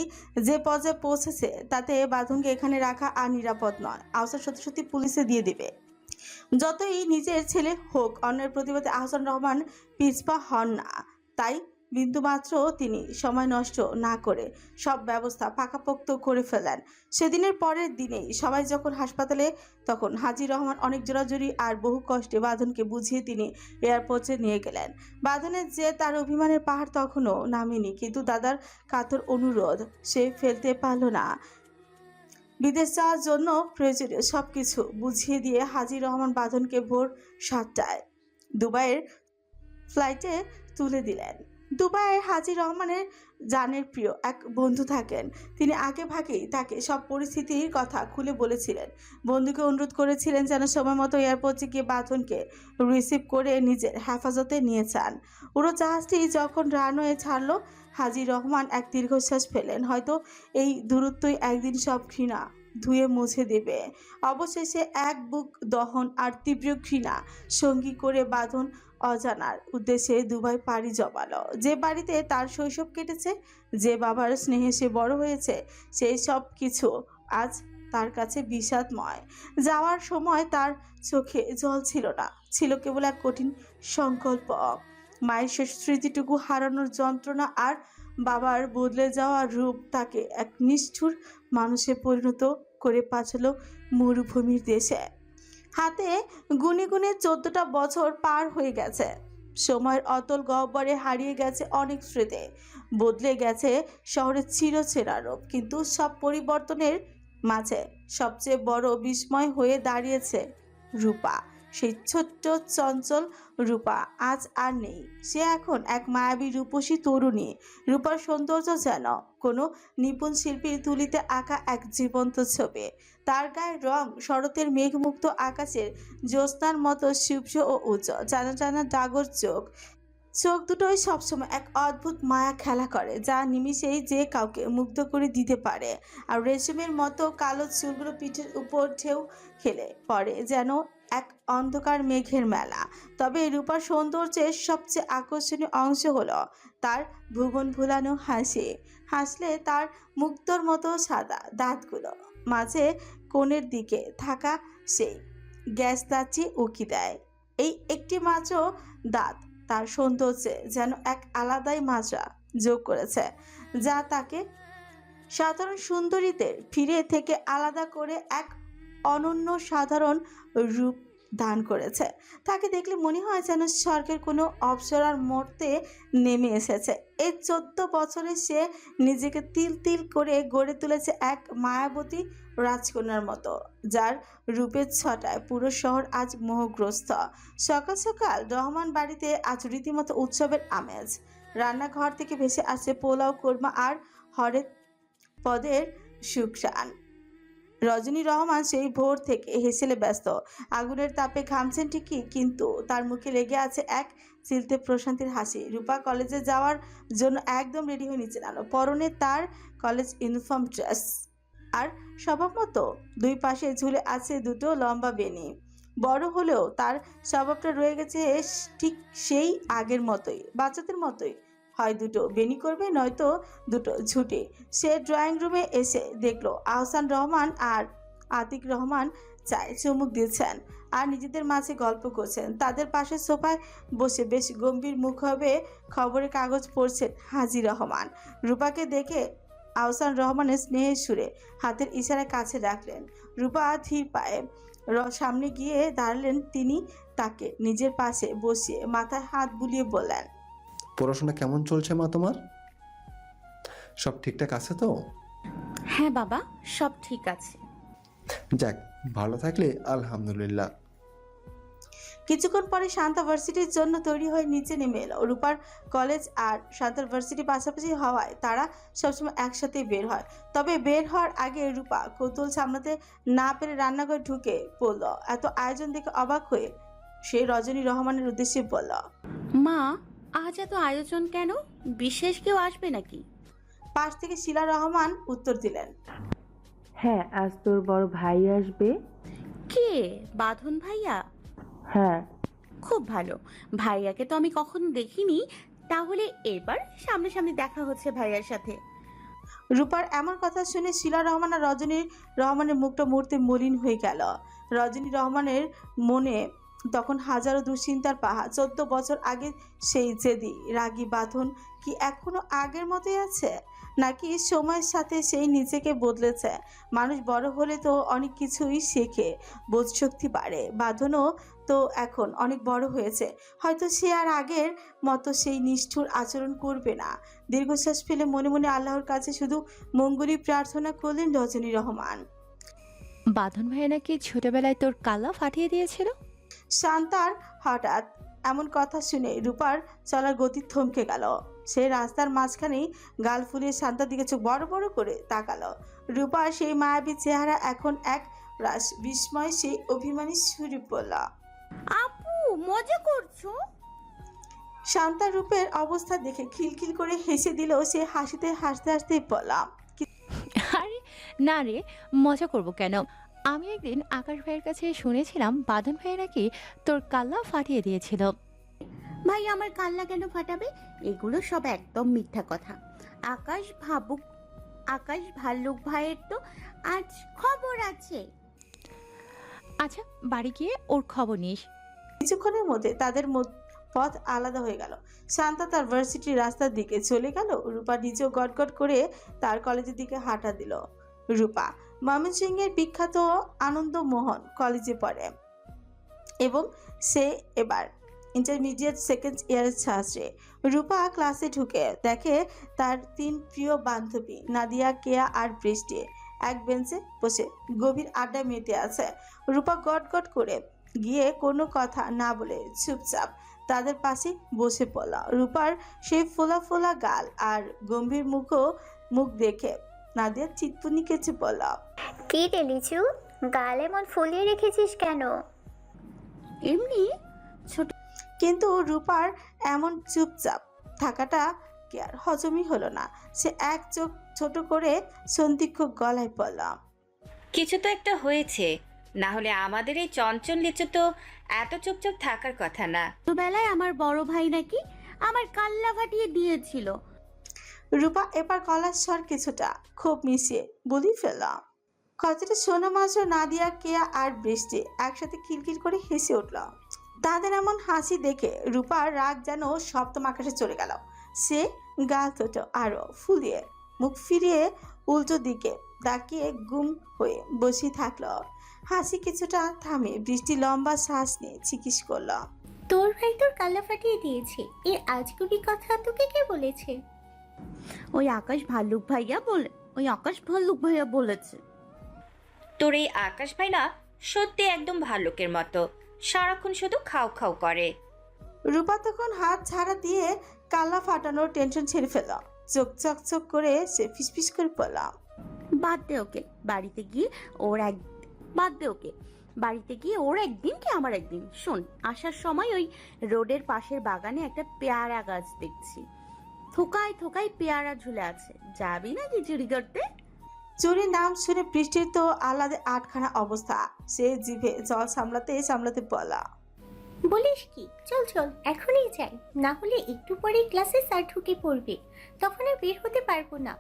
যে পর্যায়ে পৌঁছেছে তাতে বাঁধনকে এখানে রাখা আর নিরাপদ নয়। আহসান সত্যি সত্যি পুলিশে দিয়ে দিবে। যতই নিজের ছেলে হোক, অন্যের প্রতিবাদে আহসান রহমান পিছপা হন না। তাই বিন্দুমাত্র তিনি সময় নষ্ট না করে সব ব্যবস্থা পাকাপোক্ত করে ফেলেন। সেদিনের পরের দিনেই সবাই যখন হাসপাতালে, তখন হাজী রহমান অনেক জোরাজুরি আর বহু কষ্টে বাঁধনকে বুঝিয়ে তিনি এয়ারপোর্টে নিয়ে গেলেন। বাঁধনের যে তার অভিমানের পাহাড় তখনও নামেনি, কিন্তু দাদার কাতর অনুরোধ সে ফেলতে পারল না। বিদেশ যাওয়ার জন্য প্রয়োজনীয় সব কিছু বুঝিয়ে দিয়ে হাজী রহমান বাঁধনকে ভোর 7টায় দুবাইয়ের ফ্লাইটে তুলে দিলেন। দুবাইয়ের হাজী রহমানের জানের প্রিয় এক বন্ধু থাকেন। তিনি আগে ভাগেই তাকে সব পরিস্থিতির কথা খুলে বলেছিলেন। বন্ধুকে অনুরোধ করেছিলেন যেন সময় মতো এয়ারপোর্টে গিয়ে বাঁধনকে রিসিভ করে নিজের হেফাজতে নিয়ে যান। উড়োজাহাজটি যখন রানওয়ে ছাড়ল, হাজী রহমান এক দীর্ঘশ্বাস ফেলেন। হয়তো এই দূরত্বই একদিন সব ঘৃণা ধুয়ে মুছে দেবে। অবশেষে এক বুক দহন আর তীব্র ঘৃণা সঙ্গী করে বাঁধন অজানার উদ্দেশ্যে দুবাই পাড়ি জমালো। যে বাড়িতে তার শৈশব কেটেছে, যে বাবার স্নেহে সে বড় হয়েছে, সেই সব কিছু আজ তার কাছে বিষাদময়। যাওয়ার সময় তার চোখে জল ছিল না, ছিল কেবল এক কঠিন সংকল্প। মায়ের শেষ স্মৃতিটুকু হারানোর যন্ত্রণা আর বাবার বদলে যাওয়া রূপ তাকে এক নিষ্ঠুর মানুষে পরিণত করে পাঠালো মরুভূমির দেশে। হাতে গুনে গুনে 14টা বছর পার হয়ে গেছে। সময়ের অতল গহ্বরে হারিয়ে গেছে অনেক স্মৃতি, বদলে গেছে শহরের চিরচেনা রূপ। কিন্তু সব পরিবর্তনের মাঝে সবচেয়ে বড় বিস্ময় হয়ে দাঁড়িয়েছে রূপা। সেই ছোট্ট চঞ্চল রূপা আজ আর নেই। সে এখন এক মায়াবী রূপসী তরুণী। রূপার সৌন্দর্য যেন কোনো নিপুণ শিল্পীর তুলিতে আঁকা এক জীবন্ত ছবি। তার গায়ের রং শরতের মেঘমুক্ত আকাশের জ্যোৎস্নার মতো শুভ্র ও উজ্জ্বল। টানা টানা ডাগর চোখ দুটোই সবসময় এক অদ্ভুত মায়া খেলা করে, যা নিমিষেই যে কাউকে মুগ্ধ করে দিতে পারে। আর রেশমের মতো কালো চুলগুলো পিঠের উপর ঢেউ খেলে পড়ে যেন এক অন্ধকার মেঘের মেলা। তবে রূপার সৌন্দর্যের সবচেয়ে আকর্ষণীয় অংশ হলো তার ভুবন ভুলানো হাসি। হাসলে তার মুক্তোর মতো সাদা দাঁতগুলো মাঝে কোণের দিকে থাকা সেই গ্যাস দাঁতটি উকি দেয়। এই একটি মাত্র দাঁত তার সৌন্দর্যে যেন এক আলাদাই মাত্রা যোগ করেছে, যা তাকে সাধারণ সুন্দরীদের ভিড়ে থেকে আলাদা করে এক অনন্য সাধারণ রূপ দান করেছে। তাকে দেখলে মনে হয় যেন স্বর্গের কোনো অপ্সরার মর্তে নেমে এসেছে। এই 14 বছরে সে নিজেকে তিল তিল করে গড়ে তুলেছে এক মায়াবতী রাজকন্যার মতো, যার রূপের ছটায় পুরো শহর আজ মোহগ্রস্ত। সকাল সকাল রহমান বাড়িতে আজ রীতিমতো উৎসবের আমেজ। রান্নাঘর থেকে ভেসে আসে পোলাও, কোরমা আর হরেক পদের সুঘ্রাণ। রজনী রহমান সেই ভোর থেকে হেসেলে ব্যস্ত। আগুনের তাপে ঘামছেন ঠিকই, কিন্তু তার মুখে লেগে আছে এক চিলতে প্রশান্তির হাসি। রূপা কলেজে যাওয়ার জন্য একদম রেডি হয়ে নিচে নামলো। পরনে তার কলেজ ইউনিফর্ম ড্রেস, আর স্বভাব মতো দুই পাশে ঝুলে আছে দুটো লম্বা বেনি। বড় হলেও তার স্বভাবটা রয়ে গেছে ঠিক সেই আগের মতোই, বাচ্চাদের মতোই। হয় দুটো বেনি করবে, নয়তো দুটো ঝুঁটে। সে ড্রয়িং রুমে এসে দেখলো আহসান রহমান আর আতিক রহমান চায় চুমুক দিচ্ছেন আর নিজেদের মাঝে গল্প করছেন। তাদের পাশে সোফায় বসে বেশ গম্ভীর মুখ হবে খবরের কাগজ পড়ছেন হাজি রহমান। রূপাকে দেখে আহসান রহমানের স্নেহের সুরে হাতের ইশারায় কাছে রাখলেন। রূপা ধীর পায়ে সামনে গিয়ে দাঁড়ালেন। তিনি তাকে নিজের পাশে বসিয়ে মাথায় হাত বুলিয়ে বললেন, পড়াশোনা কেমন চলছে মা তোমার? সব ঠিকঠাক আছে তো? হ্যাঁ বাবা, সব ঠিক আছে। যাক, ভালো থাকলে আলহামদুলিল্লাহ। কিছুক্ষণ পরে শান্তা ভার্সিটির জন্য তৈরি হয়ে নিচে নেমে এলো। রূপার কলেজ আর শান্তার ভার্সিটি পাশাপাশি হওয়ায় তারা সবসময় একসাথে বের হয়। তবে বের হওয়ার আগে রূপা কৌতূহল সামলাতে না পেরে রান্নাঘরে ঢুকে পড়ল। এত আয়োজন দেখে অবাক হয়ে সে রজনী রহমানের উদ্দেশ্যে বলল, মা, আজ এত আয়োজন কেন? বিশেষ কেউ আসবে নাকি? পাশ থেকে শিলা রহমান উত্তর দিলেন, হ্যাঁ, আজ তোর বড় ভাই আসবে। কে? বাঁধন ভাইয়া? হ্যাঁ। খুব ভালো। ভাইয়াকে তো আমি কখনো দেখিনি, তাহলে এবার সামনাসামনি দেখা হচ্ছে ভাইয়ার সাথে। রূপার এমন কথা শুনে শিলা রহমান আর রজনী রহমানের মুখটা মুহূর্তে মলিন হয়ে গেল। রজনী রহমানের মনে তখন হাজারো দুশ্চিন্তার পাহাড়। 14 বছর আগে সেই জেদি রাগী বাঁধন কি এখনো আগের মতোই আছে, নাকি সময়ের সাথে সেই নিজেকে বদলেছে? মানুষ বড় হলে তো অনেক কিছুই শেখে, বোধশক্তি বাড়ে। বাঁধনও তো এখন অনেক বড় হয়েছে, হয়তো সে আর আগের মতো সেই নিষ্ঠুর আচরণ করবে না। দীর্ঘশ্বাস ফেলে মনে মনে আল্লাহর কাছে শুধু মঙ্গলই প্রার্থনা করলেন রজনী রহমান। বাঁধন ভাই নাকি ছোটবেলায় তোর কালা ফাটিয়ে দিয়েছিল? শান্তার হঠাৎ এমন কথা শুনে রূপার চলার গতি থমকে গেল। সে রাস্তার মাঝখানেই গাল ফুলিয়ে শান্তার দিকে চোখ বড় বড় করে তাকালো। রূপার সেই মায়াবী চেহারা এখন এক রাস বিস্ময়। সেই অভিমানী সুরে বলল, আপু, মজা করছো? শান্তার রূপের অবস্থা দেখে খিলখিল করে হেসে দিলেও সে হাসতে হাসতেই বললাম, আরে না রে, মজা করব কেন? আমি একদিন আকাশ ভাইয়ের কাছে শুনেছিলাম বাঁধন ভাই নাকি তোর কাল্লা ফাটিয়ে দিয়েছিল। ভাই আমার কান্না কেন ফাটাবে? এগুলো সব একদম মিথ্যা কথা। আকাশ ভাল্লুক ভাইয়ের তো আজ খবর আছে। আচ্ছা, বাড়ি গিয়ে ওর খবর নিস। কিছুক্ষণের মধ্যে তাদের পথ আলাদা হয়ে গেল। শান্তা তার ভার্সিটির রাস্তার দিকে চলে গেল। রূপা নিজেও গটগট করে তার কলেজের দিকে হাঁটা দিল। রূপা ময়মনসিংহের বিখ্যাত আনন্দমোহন কলেজে পড়ে এবং সে এবার ইন্টারমিডিয়েট সেকেন্ড ইয়ারের ছাত্রী। রূপা ক্লাসে ঢুকে দেখে তার 3 প্রিয় বান্ধবী নাদিয়া, কেয়া আর বৃষ্টি এক বেঞ্চে বসে গভীর আড্ডা মেতে আছে। রূপা গটগট করে গিয়ে কোনো কথা না বলে চুপচাপ তাদের পাশে বসে পড়ল। রূপার সেই ফোলা ফোলা গাল আর গম্ভীর মুখ দেখে নাদিয়া চিৎপুনি কেচে বলল, কি রে লিচু, গাল এমন ফুলিয়ে রেখেছিস কেন? এমনি ছোট। কিন্তু রূপার এমন চুপচাপ থাকাটা কি আর হজমই হলো না। সে এক চোখ ছোট করে সন্দিগ্ধ গলায় বলল, কিছু তো একটা হয়েছে, না হলে আমাদের এই চঞ্চল লিচু তো এত চুপচাপ থাকার কথা না। ছোটবেলায় আমার বড় ভাই নাকি আমার কাল্লা ফাটিয়ে দিয়েছিল। রূপা এবার গলার স্বর কিছুটা খুব মিশিয়ে বলি ফেলল। কথাটা শোনা মাত্র নাদিয়া, কেয়া আর বৃষ্টি একসাথে খিলখিল করে হেসে উঠল। তাদের এমন হাসি দেখে রূপার রাগ যেন সপ্তম আকাশে চলে গেল। সে গাল দুটো আরো ফুলিয়ে মুখ ফিরিয়ে উল্টো দিকে তাকিয়ে গুম হয়ে বসে থাকলো। হাসি কিছুটা থামে বৃষ্টি লম্বা শ্বাস নিয়ে জিজ্ঞেস করল, তোর ভাই তোর কাল্লা ফাটিয়ে দিয়েছে, এর আজগুবি কথা তোকে কে বলেছে? ওই আকাশ ভাল্লুক ভাইয়া বলেছে। তোর এই আকাশ ভাই না সত্যি একদম ভাল্লুকের মতো, সারাক্ষণ শুধু খাও খাও করে। রূপা তখন হাত ছাড়া দিয়ে কাল্লা ফাটানোর টেনশন ছেড়ে ফেল। চোখ চকচক করে সে ফিসফিস করে বলল, বাদ দে ওকে, বাড়িতে গিয়ে ওর এক বাদ দে ওকে, বাড়িতে গিয়ে ওর একদিন কি আমার একদিন। শোন, আসার সময় ওই রোডের পাশের বাগানে একটা পেয়ারা গাছ দেখছি, থোকায় থোকায় পেয়ারা ঝুলে আছে, যাবি নাকি চুরি করতে? চুরির নাম শুনে বৃষ্টির তো আহ্লাদে আটখানা অবস্থা। সে জিভে জল সামলাতে সামলাতে বলা, বলিস কি? চল চল, এখনই যাই, না হলে একটু পরে ক্লাসে স্যার ঢুকে পড়বে, তখন আর বের হতে পারবো না।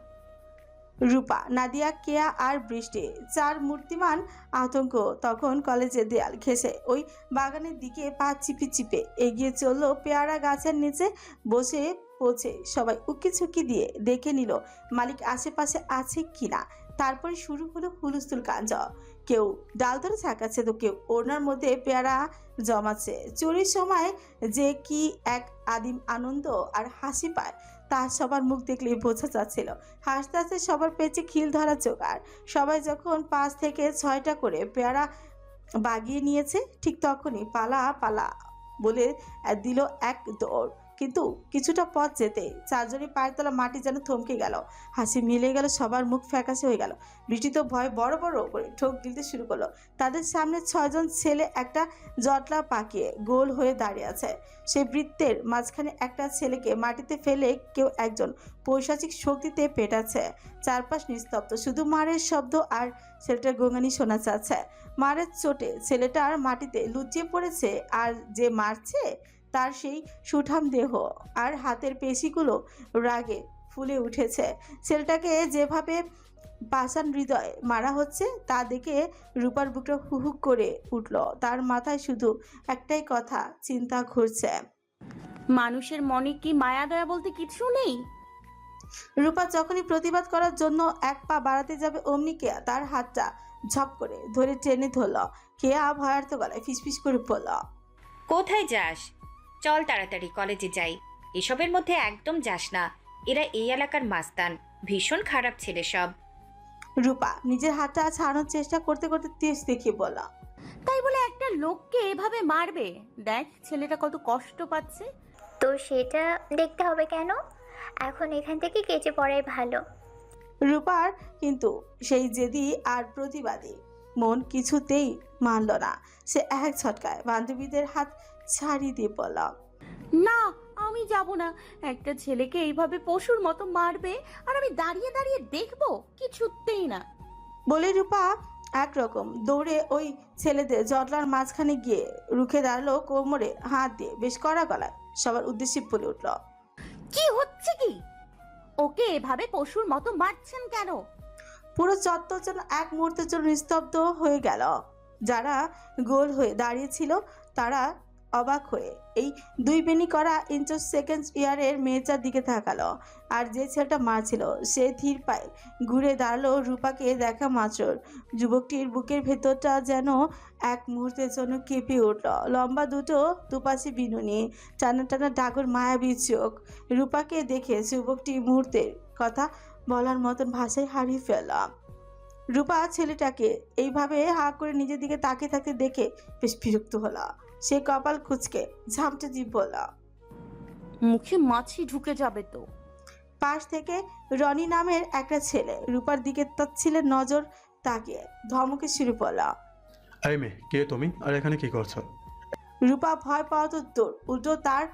রূপা, নাদিয়া, কেয়া আর বৃষ্টি, চার মূর্তিমান আতঙ্ক তখন কলেজের দেয়াল ঘেঁষে ওই বাগানের দিকে পা চিপে চিপে এগিয়ে চললো। পেয়ারা গাছের নিচে বসে পৌঁছে সবাই উকি ঝুঁকি দিয়ে দেখে নিল মালিক আশেপাশে আছে কিনা। তারপরে শুরু হলো হুলস্থুল কাণ্ড। কেউ ডাল ধরে থাকাচ্ছে তো কেউ ওনার মধ্যে পেয়ারা জমাচ্ছে। চুরির সময় যে কি এক আদিম আনন্দ আর হাসি পায় তা সবার মুখ দেখলেই বোঝা যাচ্ছিল। হাসতে হাসতে সবার পেঁচে খিল ধরা জোগাড়। সবাই যখন 5 থেকে 6টা করে পেয়ারা বাগিয়ে নিয়েছে, ঠিক তখনই পালা পালা বলে দিল এক দৌড়। কিন্তু কিছুটা পথ যেতে চারজনের পায়ের তলা মাটি যেন থমকে গেল। হাসি মিলে গেল, সবার মুখ ফ্যাকাশে হয়ে গেল। বৃষ্টি তো ভয় বড় বড় করে ঠোক গিলতে শুরু করলো। তাদের সামনে 6 জন ছেলে একটা জটলা পাকিয়ে গোল হয়ে দাঁড়িয়ে আছে। সেই বৃত্তের মাঝখানে একটা ছেলেকে মাটিতে ফেলে কেউ একজন পৈশাচিক শক্তিতে পেটাচ্ছে। চারপাশ নিস্তব্ধ, শুধু মারের শব্দ আর ছেলেটার গোঙানি শোনা যাচ্ছে। মারের চোটে ছেলেটার মাটিতে লুটিয়ে পড়েছে, আর যে মারছে তার সেই সুঠাম দেহ আর হাতের পেশিগুলো রাগে ফুলে উঠেছে। ছেলেটাকে যেভাবে পাষাণ হৃদয়ে মারা হচ্ছে তা দেখে রূপার বুকটা হুহুক করে উঠল। তার মাথায় শুধু একটাই কথা চিন্তা ঘুরছে, মানুষের মনে কি মায়া দয়া বলতে কিছু নেই? রূপা যখনই প্রতিবাদ করার জন্য এক পা বাড়াতে যাবে অমনি কেয়া তার হাতটা ঝপ করে ধরে টেনে ধরল। কেয়া ভয়ার্থ গলায় ফিসফিস করে বলল, কোথায় যাস? চল তাড়াতাড়ি কলেজে যাই। এসবের মধ্যে একদম যাস না, এরা এই এলাকার মাস্তান, ভীষণ খারাপ ছেলে সব। রূপা নিজের হাতটা ছাড়ানোর চেষ্টা করতে করতে তেজ দেখিয়ে বলল, তাই বলে একটা লোককে এভাবে মারবে? দেখ ছেলেটা কত কষ্ট পাচ্ছে। তো সেটা দেখতে হবে কেন? এখন এখান থেকে কেচে পড়াই ভালো। রূপার কিন্তু সেই জেদি আর প্রতিবাদী মন কিছুতেই মানল না। সে এক ঝটকায় বান্ধবীদের হাত ছাড়িয়ে দিয়ে বলল, না, আমি যাব না। একটা ছেলেকে এইভাবে পশুর মতো মারবে আর আমি দাঁড়িয়ে দাঁড়িয়ে দেখবো? কিছুতেই না। বলে রূপা একরকম দৌড়ে ওই ছেলেদের জটলার মাঝখানে গিয়ে রুখে দাঁড়ালো, কোমরে হাত দিয়ে বেশ কড়া গলায় সবার উদ্দেশ্যে বলে উঠল, কি হচ্ছে কি? ওকে এভাবে পশুর মতো মারছেন কেন? পুরো চত্বর যেন এক মুহূর্তের জন্য নিস্তব্ধ হয়ে গেল। যারা গোল হয়ে দাঁড়িয়েছিল তারা অবাক হয়ে এই 2 বেনি করা ইঞ্চ সেকেন্ড ইয়ারের মেয়েটার দিকে তাকালো। আর যে ছেলেটা মারছিল সে ধীর পায়ে ঘুরে দাঁড়ালো রূপাকে দেখা মাত্র। যুবকটির বুকের ভেতরটা যেন এক মুহূর্তের জন্য কেঁপে উঠল। লম্বা দুটো দুপাশে বিনুনি, টানা টানা ডাগর মায়াবী চোখ। রূপাকে দেখে যুবকটি মুহূর্তের কথা বলার মতন ভাষায় হারিয়ে ফেললাম। রূপা ছেলেটাকে এইভাবে হা করে নিজের দিকে তাকিয়ে থাকতে দেখে বেশ বিরক্ত হলো। সে কপাল কুঁচকে ঝামটে জীব বলল, মুখে মাছি ঢুকে যাবে তো। পাশ থেকে রনি নামের একটা ছেলে রূপার দিকে তাচ্ছিলে নজর তাকিয়ে ধমকে শুরু করলো, এই মেয়ে, কে তুমি আর এখানে কি করছো? রূপা ভয় পাওয়া তো দূর, উল্টো তার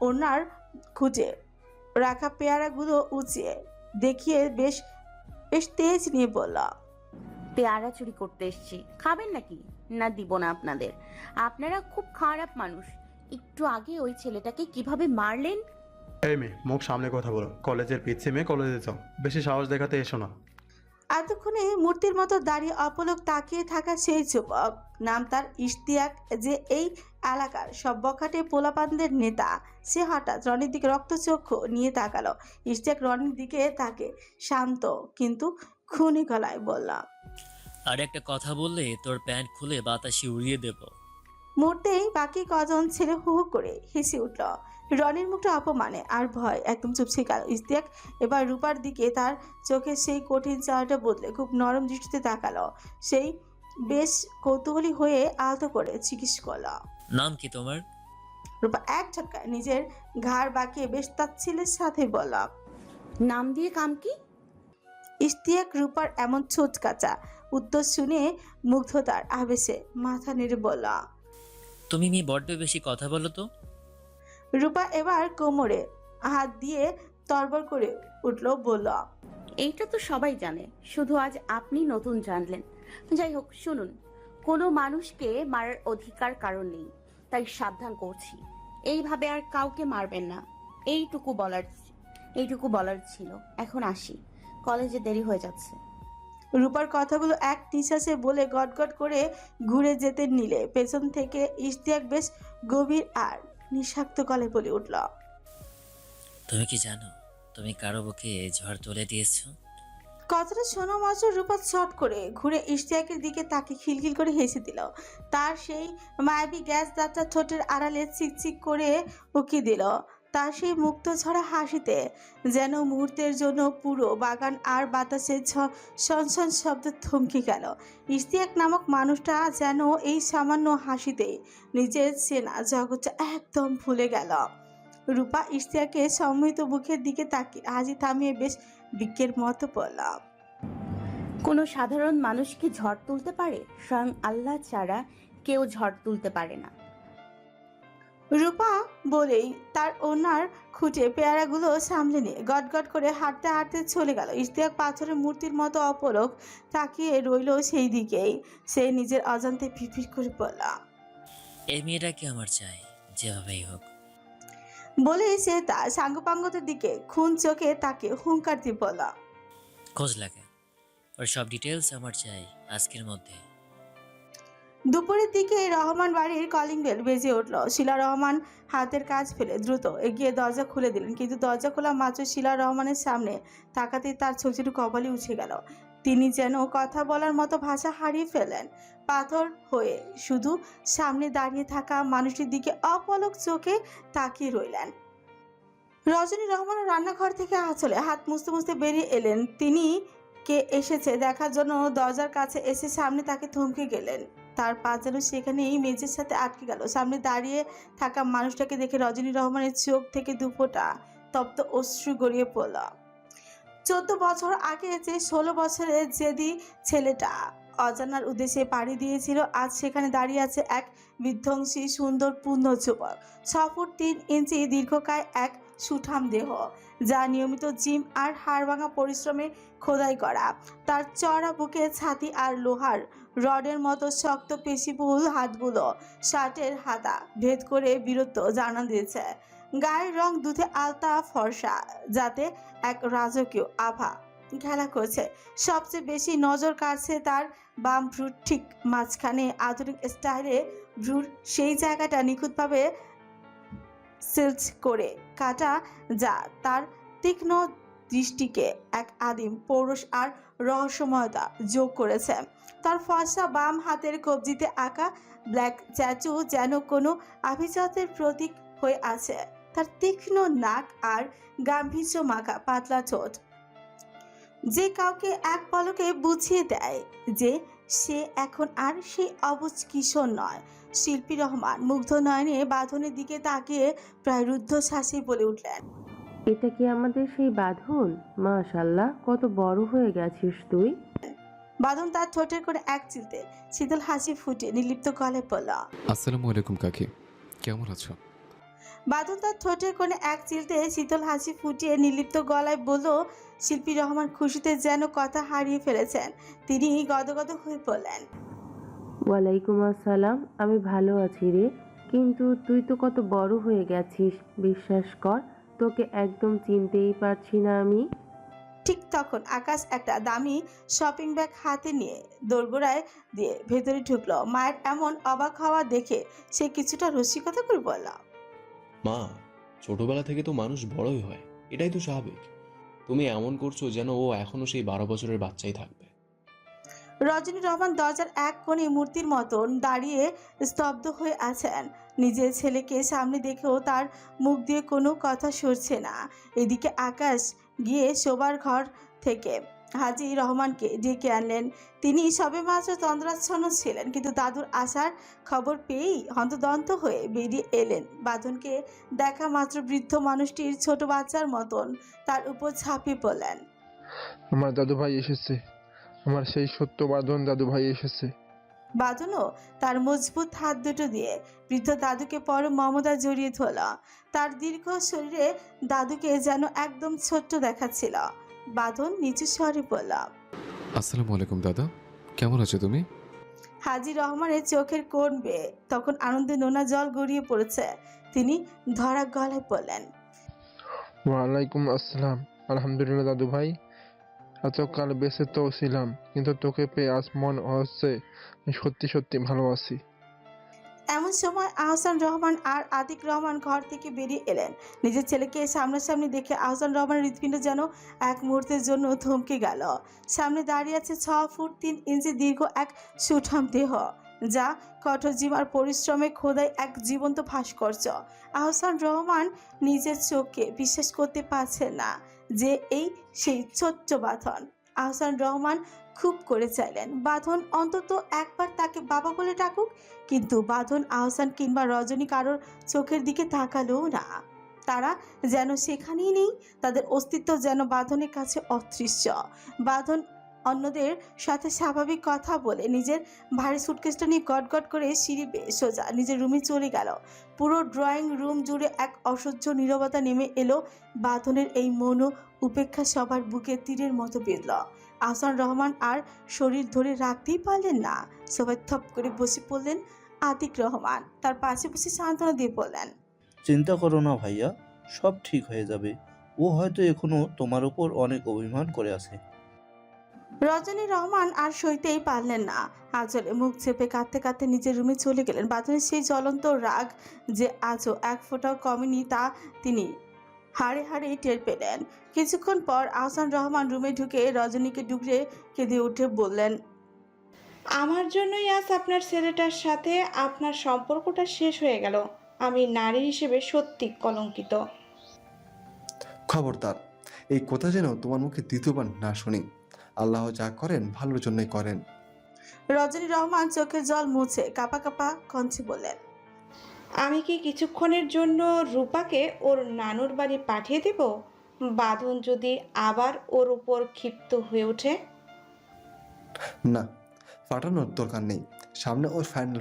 ওনার খুঁজে রাখা পেয়ারাগুলো উঁচিয়ে দেখিয়ে বেশ বেশ তেজ নিয়ে বলল, পেয়ারা চুরি করতে এসছি, খাবেন নাকি? না, দিব না আপনাদের। আপনারা খুব খারাপ মানুষ। একটু আগে ওই ছেলেটাকে কিভাবে মারলেন? এই মেয়ে, মুখ সামনে কথা বলো। কলেজের পিচ্ছি মেয়ে, কলেজে যাও, বেশি সাহস দেখাতে এসো না। এতক্ষণে মূর্তির মতো দাঁড়িয়ে অপলক তাকিয়ে থাকা সেই যুবক, নাম তার ইশতিয়াক, যে এই এলাকার সব বখাটে পোলাপানদের নেতা, সে হঠাৎ রনির দিকে রক্তচক্ষু নিয়ে তাকালো। ইশতিয়াক রনির দিকে তাকে শান্ত কিন্তু খুনি গলায় বলল, আর একটা কথা বললে তোর প্যান্ট খুলে বাতাসে উড়িয়ে দেব। মুহূর্তেই বাকি কজন ছেলে হু হু করে হেসে উঠল। রনির মুখটা অপমানে আর ভয় একদম চুপসে গেল। ইশতিয়াক এবার রূপার দিকে তার চোখের সেই কঠিন চেহারাটা বদলে খুব নরম দৃষ্টিতে তাকালো। সেই বেশ কৌতূহলী হয়ে আলতো করে জিজ্ঞেস করল, নাম কি তোমার? রূপা এক ঝটকায় নিজের ঘাড় বাঁকিয়ে বেশ তাচ্ছিলের সাথে বলল, নাম দিয়ে কাম কি? ইশতিয়াক রূপার এমন ছোটকাচা উত্তর শুনে মুগ্ধতার আবেশে মাথা নেড়ে বলল। তুমি মেয়ে বড্ড বেশি কথা বলো তো। রূপা এবার কোমরে হাত দিয়ে তরবর করে উঠল, বলল। এইটা তো সবাই জানে, শুধু আজ আপনি নতুন জানলেন। যাই হোক, শুনুন, কোনো মানুষকে মারার অধিকার কারণ নেই, তাই সাবধান করছি, এইভাবে আর কাউকে মারবেন না। এইটুকু বলার ছিল। এখন আসি, কলেজে দেরি হয়ে যাচ্ছে। রূপার কথাগুলো এক নিঃশ্বাসে বলে গটগট করে ঘুরে যেতে নিলে পেছন থেকে ইশতিয়াক বেশ গভীর আর নিঃশাক্ত গলায় বলে উঠল। তুমি কি জানো তুমি কারো বুকে ঝড় তুলে দিয়েছো? কথাটা শোনা মাত্র রূপা ছট করে ঘুরে ইশতিয়াকের দিকে তাকে খিলখিল করে হেসে দিল। তার সেই মায়াবী গ্যাস দাঁতটা ঠোঁটের আড়ালে চিকচিক করে উকি দিল। তার সেই মুক্ত ছড়া হাসিতে যেন মুহূর্তের জন্য পুরো বাগান আর বাতাসের সনসন শব্দ থমকে গেল। ইশতিয়াক নামক মানুষটা যেন এই সামান্য হাসিতেই নিজের চেনা জগৎটা একদম ভুলে গেল। রূপা ইশতিয়াকের সম্মিলিত মুখের দিকে তাকিয়ে হাসি থামিয়ে বেশ বিজ্ঞের মতো বলল। কোনো সাধারণ মানুষ কি ঝড় তুলতে পারে? স্বয়ং আল্লাহ ছাড়া কেউ ঝড় তুলতে পারে না। রূপা বলেই তার ওনার খুঁটে পেয়ারাগুলো সামলে নিয়ে গটগট করে হাঁটতে হাঁটতে চলে গেল। ইশতিয়াক পাথরের মূর্তির মতো অপলক তাকিয়ে রইল সেই দিকেই। সে নিজের অজান্তে ফিরফির করে বলল। এই মেয়েটাকে আমার চাই, যেভাবেই হোক। বলে সে তার সাঙ্গপাঙ্গদের দিকে খুন চোখে তাকে হুঙ্কার দিয়ে বলল। খোঁজ লাগে, ওর সব ডিটেলস আমার চাই আজকের মধ্যে। দুপুরের দিকে রহমান বাড়ির কলিং বেল বেজে উঠল। শিলা রহমান হাতের কাজ ফেলে দ্রুত এগিয়ে দরজা খুলে দিলেন, কিন্তু দরজা খোলা মাত্র শিলা রহমানের সামনে তাকাতেই তার ছোট কপালে উঠে গেল। তিনি যেন কথা বলার মতো ভাষা হারিয়ে ফেলেন। পাথর হয়ে শুধু সামনে দাঁড়িয়ে থাকা মানুষটির দিকে অপলক চোখে তাকিয়ে রইলেন। রজনী রহমান রান্নাঘর থেকে আঁচলে হাত মুছতে মুছতে বেরিয়ে এলেন। তিনি কে এসেছে দেখার জন্য দরজার কাছে এসে সামনে তাকে থমকে গেলেন। তার পা যেন সেখানেই মেঝের সাথে আটকে গেল। সামনে দাঁড়িয়ে থাকা মানুষটাকে দেখে রজনী রহমানের চোখ থেকে দুফোঁটা তপ্ত অশ্রু গড়িয়ে পড়ল। 14 বছর আগে যে 16 বছরের জেদি ছেলেটা অজানার উদ্দেশ্যে পাড়ি দিয়েছিল, আজ সেখানে দাঁড়িয়ে আছে এক বিধ্বংসী সুন্দর পূর্ণ যুবক। 6 ফুট 3 ইঞ্চি দীর্ঘকায় এক সুঠাম দেহ, যা নিয়মিত জিম আর হাড়ভাঙা পরিশ্রমে খোদাই করা। তার চড়া বুকে ছাতি আর লোহার রডের মতো শক্ত পেশিবহুল হাতগুলো শার্টের হাতা ভেদ করে বীরত্ব জানান দিয়েছে। গায়ের রং দুধে আলতা ফর্সা, যাতে এক রাজকীয় আভা খেলা করছে। সবচেয়ে বেশি নজর কাটছে তার বাম ভ্রুর ঠিক মাঝখানে আধুনিক স্টাইলে ভ্রুর সেই জায়গাটা নিখুঁতভাবে সিল্ট করে কাটা, যা তার তীক্ষ্ণ দৃষ্টিকে এক আদিম পৌরুষ আর রহস্যময়তা যোগ করেছে। তার ফর্সা বাম হাতের কবজিতে আঁকা ব্ল্যাক ট্যাটু যেন কোনো আভিজাত্যের প্রতীক হয়ে আছে। তার তীক্ষ্ণ নাক আর গাম্ভীর্য মাখা পাতলা ঠোঁট যে কাউকে এক পলকে বুঝিয়ে দেয় যে সে এখন আর সেই অবুঝ কিশোর নয়। শিল্পী রহমান মুগ্ধ নয়নে বাঁধনের দিকে তাকিয়ে প্রায় রুদ্ধশ্বাসে বলে উঠলেন। এটা কি আমাদের সেই বাঁধন? মাশাআল্লাহ, কত বড় হয়ে গেছিস তুই। বাঁধন তার ঠোঁটের করে এক চিলতে শীতল হাসি ফুটে নির্লিপ্ত গলায় বলল। আসসালামু আলাইকুম কাকি, কেমন আছো? বাঁধন তার ঠোঁটের কোণে এক চিলতে শীতল হাসি ফুটিয়ে নির্লিপ্ত গলায় বলল। শিল্পী রহমান খুশিতে যেন কথা হারিয়ে ফেলেছেন। তিনি গদগদ হয়ে পড়লেন। ওয়ালাইকুম আসসালাম, আমি ভালো আছি রে, কিন্তু তুই তো কত বড় হয়ে গেছিস, বিশ্বাস কর তোকে একদম চিনতেই পারছি না আমি। ঠিক তখন আকাশ একটা দামি শপিং ব্যাগ হাতে নিয়ে দোরগোড়ায় দিয়ে ভেতরে ঢুকলো। মায়ের এমন অবাক হওয়া দেখে সে কিছুটা রসিকতা করে বলল। মা, ছোটবেলা থেকে তো মানুষ বড়ই হয়, এটাই তো স্বাভাবিক। তুমি এমন করছো যেন ও এখনো সেই 12 বছরের বাচ্চাই থাকবে। রজনী রহমান দরজার এক কোণে মূর্তির মতন দাঁড়িয়ে স্তব্ধ হয়ে আছেন। নিজের ছেলেকে সামনে দেখেও তার মুখ দিয়ে কোনো কথা সরছে না। এদিকে আকাশ গিয়ে শোবার ঘর থেকে হাজি রহমানকে ডেকে আনলেন। তিনি সবেমাত্র তন্দ্রাচ্ছন্ন ছিলেন, কিন্তু দাদুর আসার খবর পেয়েই হন্তদন্ত হয়ে বেরিয়ে এলেন। বাঁধনকে দেখা মাত্র বৃদ্ধ মানুষটির ছোট বাচ্চার মতন তার উপর ঝাঁপিয়ে পড়লেন। আমার দাদু ভাই এসেছে, আমার সেই সত্য বাঁধন দাদু ভাই এসেছে। বাঁধনও তার মজবুত হাত দুটো দিয়ে বৃদ্ধ দাদুকে পরম মমতা জড়িয়ে ধরল। তার দীর্ঘ শরীরে দাদুকে যেন একদম ছোট্ট দেখাচ্ছিল। বাঁধন নিচু স্বরে বলল, আসসালামু আলাইকুম দাদা, কেমন আছো তুমি? হাজী রহমানের চোখের কোণ বেয়ে তখন আনন্দে নোনা জল গড়িয়ে পড়েছে। তিনি ধরা গলায় বললেন, ওয়ালাইকুম আসসালাম। আলহামদুলিল্লাহ দাদু ভাই, এতকাল বেঁচে তো ছিলাম, কিন্তু তোকে পেয়ে আজ মন হচ্ছে আমি সত্যি সত্যি ভালো আছি। এমন সময় আহসান রহমান আর আতিক রহমান ঘর থেকে বেরিয়ে এলেন। নিজের ছেলেকে সামনাসামনি দেখে আহসান রহমানের হৃৎপিণ্ড যেন এক মুহূর্তের জন্য থমকে গেল। সামনে দাঁড়িয়ে আছে 6 ফুট 3 ইঞ্চি দীর্ঘ এক সুঠাম দেহ, যা কঠোর জিমার পরিশ্রমে খোদাই এক জীবন্ত ভাস্কর্য। আহসান রহমান নিজের চোখকে বিশ্বাস করতে পারছেন না যে এই সেই ছোট্ট বাঁধন। আহসান রহমান খুব করে চাইলেন বাঁধন অন্তত একবার তাকে বাবা বলে ডাকুক, কিন্তু বাঁধন আহসান কিংবা রজনী কারোর চোখের দিকে তাকালো না। তারা যেন সেখানেই নেই, তাদের অস্তিত্ব যেন বাঁধনের কাছে অদৃশ্য। বাঁধন অন্যদের সাথে স্বাভাবিক কথা বলে নিজের ভারী সুটকেসটা নিয়ে গটগট করে সিঁড়ি বেয়ে সোজা নিজের রুমে চলে গেল। পুরো ড্রয়িং রুম জুড়ে এক অসহ্য নীরবতা নেমে এলো। বাঁধনের এই মৌন উপেক্ষা সবার বুকে তীরের মতো বেঁধল। আহসান রহমান আর শরীর ধরে রাখতেই পারলেন না, সবাই থপ করে বসে পড়লেন। আতিক রহমান তার পাশে বসে সান্ত্বনা দিয়ে বললেন, চিন্তা করো না ভাইয়া, সব ঠিক হয়ে যাবে। ও হয়তো এখনো তোমার উপর অনেক অভিমান করে আছে। রজনী রহমান আর সইতেই পারলেন না, আঁচলে মুখ চেপে কাঁদতে কাঁদতে নিজের রুমে চলে গেলেন। বাঁধনের সেই জ্বলন্ত রাগ যে আজও এক ফোঁটাও কমেনি তা তিনি হাড়ে হাড়ে টের পেলেন। কিছুক্ষণ পর আহসান রহমান রুমে ঢুকে রজনীকে ডুকরে কেঁদে উঠে বললেন, আমার জন্যই আজ আপনার ছেলেটার সাথে আপনার সম্পর্কটা শেষ হয়ে গেল। আমি নারী হিসেবে সত্যি কলঙ্কিত। খবরদার, এই কথা যেন তোমার মুখে দ্বিতীয়বার না শুনি। আল্লাহ যা করেন ভালোর জন্যই করেন। রজনী রহমান চোখের জল মুছে কাঁপা কাঁপা কণ্ঠে বললেন, আমি কি কিছুক্ষণের জন্য রূপাকে ওর নানুর বাড়ি পাঠিয়ে দেব? বাঁধন যদি আবার ওর উপর ক্ষিপ্ত হয়ে ওঠে? না, পাঠানোর দরকার নেই। সামনে ওর ফাইনাল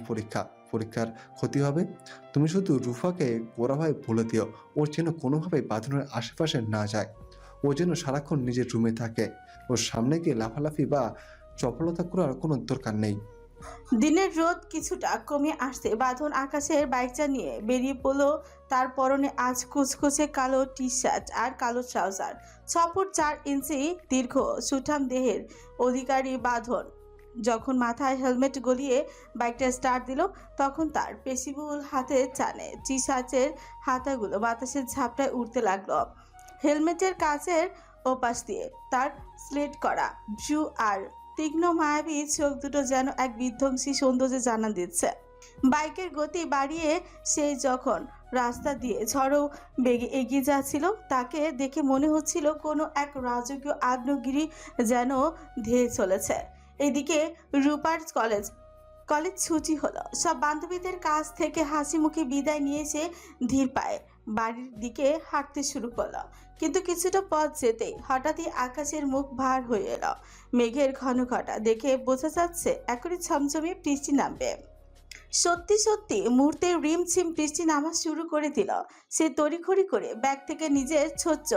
পরীক্ষার ক্ষতি হবে। তুমি শুধু রুফাকে গোড়াভাই বলে দিও, ওর যেন কোনোভাবেই বাঁধনের আশেপাশে না যায়। ও যেন সারাক্ষণ নিজের রুমে থাকে। ওর সামনে গিয়ে লাফালাফি বা চপলতা করার কোনো দরকার নেই। দিনের রোদ কিছুটা কমে আসতে বাঁধন আকাশের বাইকটা নিয়ে বেরিয়ে পড়লো। তার পরনে আজ কুচকুচে কালো টি শার্ট আর কালো ট্রাউজার। 6 ফুট 4 ইঞ্চি দীর্ঘ সুঠাম দেহের অধিকারী বাঁধন যখন মাথায় হেলমেট গলিয়ে বাইকটা স্টার্ট দিল, তখন তার পেশিবহুল হাতে টানে টি শার্টের হাতাগুলো বাতাসের ঝাপটায় উঠতে লাগলো। হেলমেটের কাচের ওপাশ দিয়ে তার স্লেট করা ভ্রু আর তীক্ষ্ণ মায়াবী চোখ দুটো যেন এক বিধ্বংসী সৌন্দর্য জানান দিচ্ছে। বাইকের গতি বাড়িয়ে সে যখন রাস্তা দিয়ে ঝড়ো বেগে এগিয়ে যাচ্ছিল, তাকে দেখে মনে হচ্ছিল কোনো এক রাজকীয় আগ্নেয়গিরি যেন ধেয়ে চলেছে। এদিকে রূপার কলেজ ছুটি হলো। সব বান্ধবীদের কাছ থেকে হাসি মুখে বিদায় নিয়ে সে ধীর পায়ে বাড়ির দিকে হাঁটতে শুরু করলো। কিন্তু কিছুটা পথ যেতেই হঠাৎই আকাশের মুখ ভার হয়ে এলো। মেঘের ঘন ঘটা দেখে বোঝা যাচ্ছে এখনই ছমছমে বৃষ্টি নামবে। সত্যি সত্যি মুহূর্তে রিমঝিম বৃষ্টি নামা শুরু করে দিল। সে তড়িঘড়ি করে ব্যাগ থেকে নিজের ছোট্ট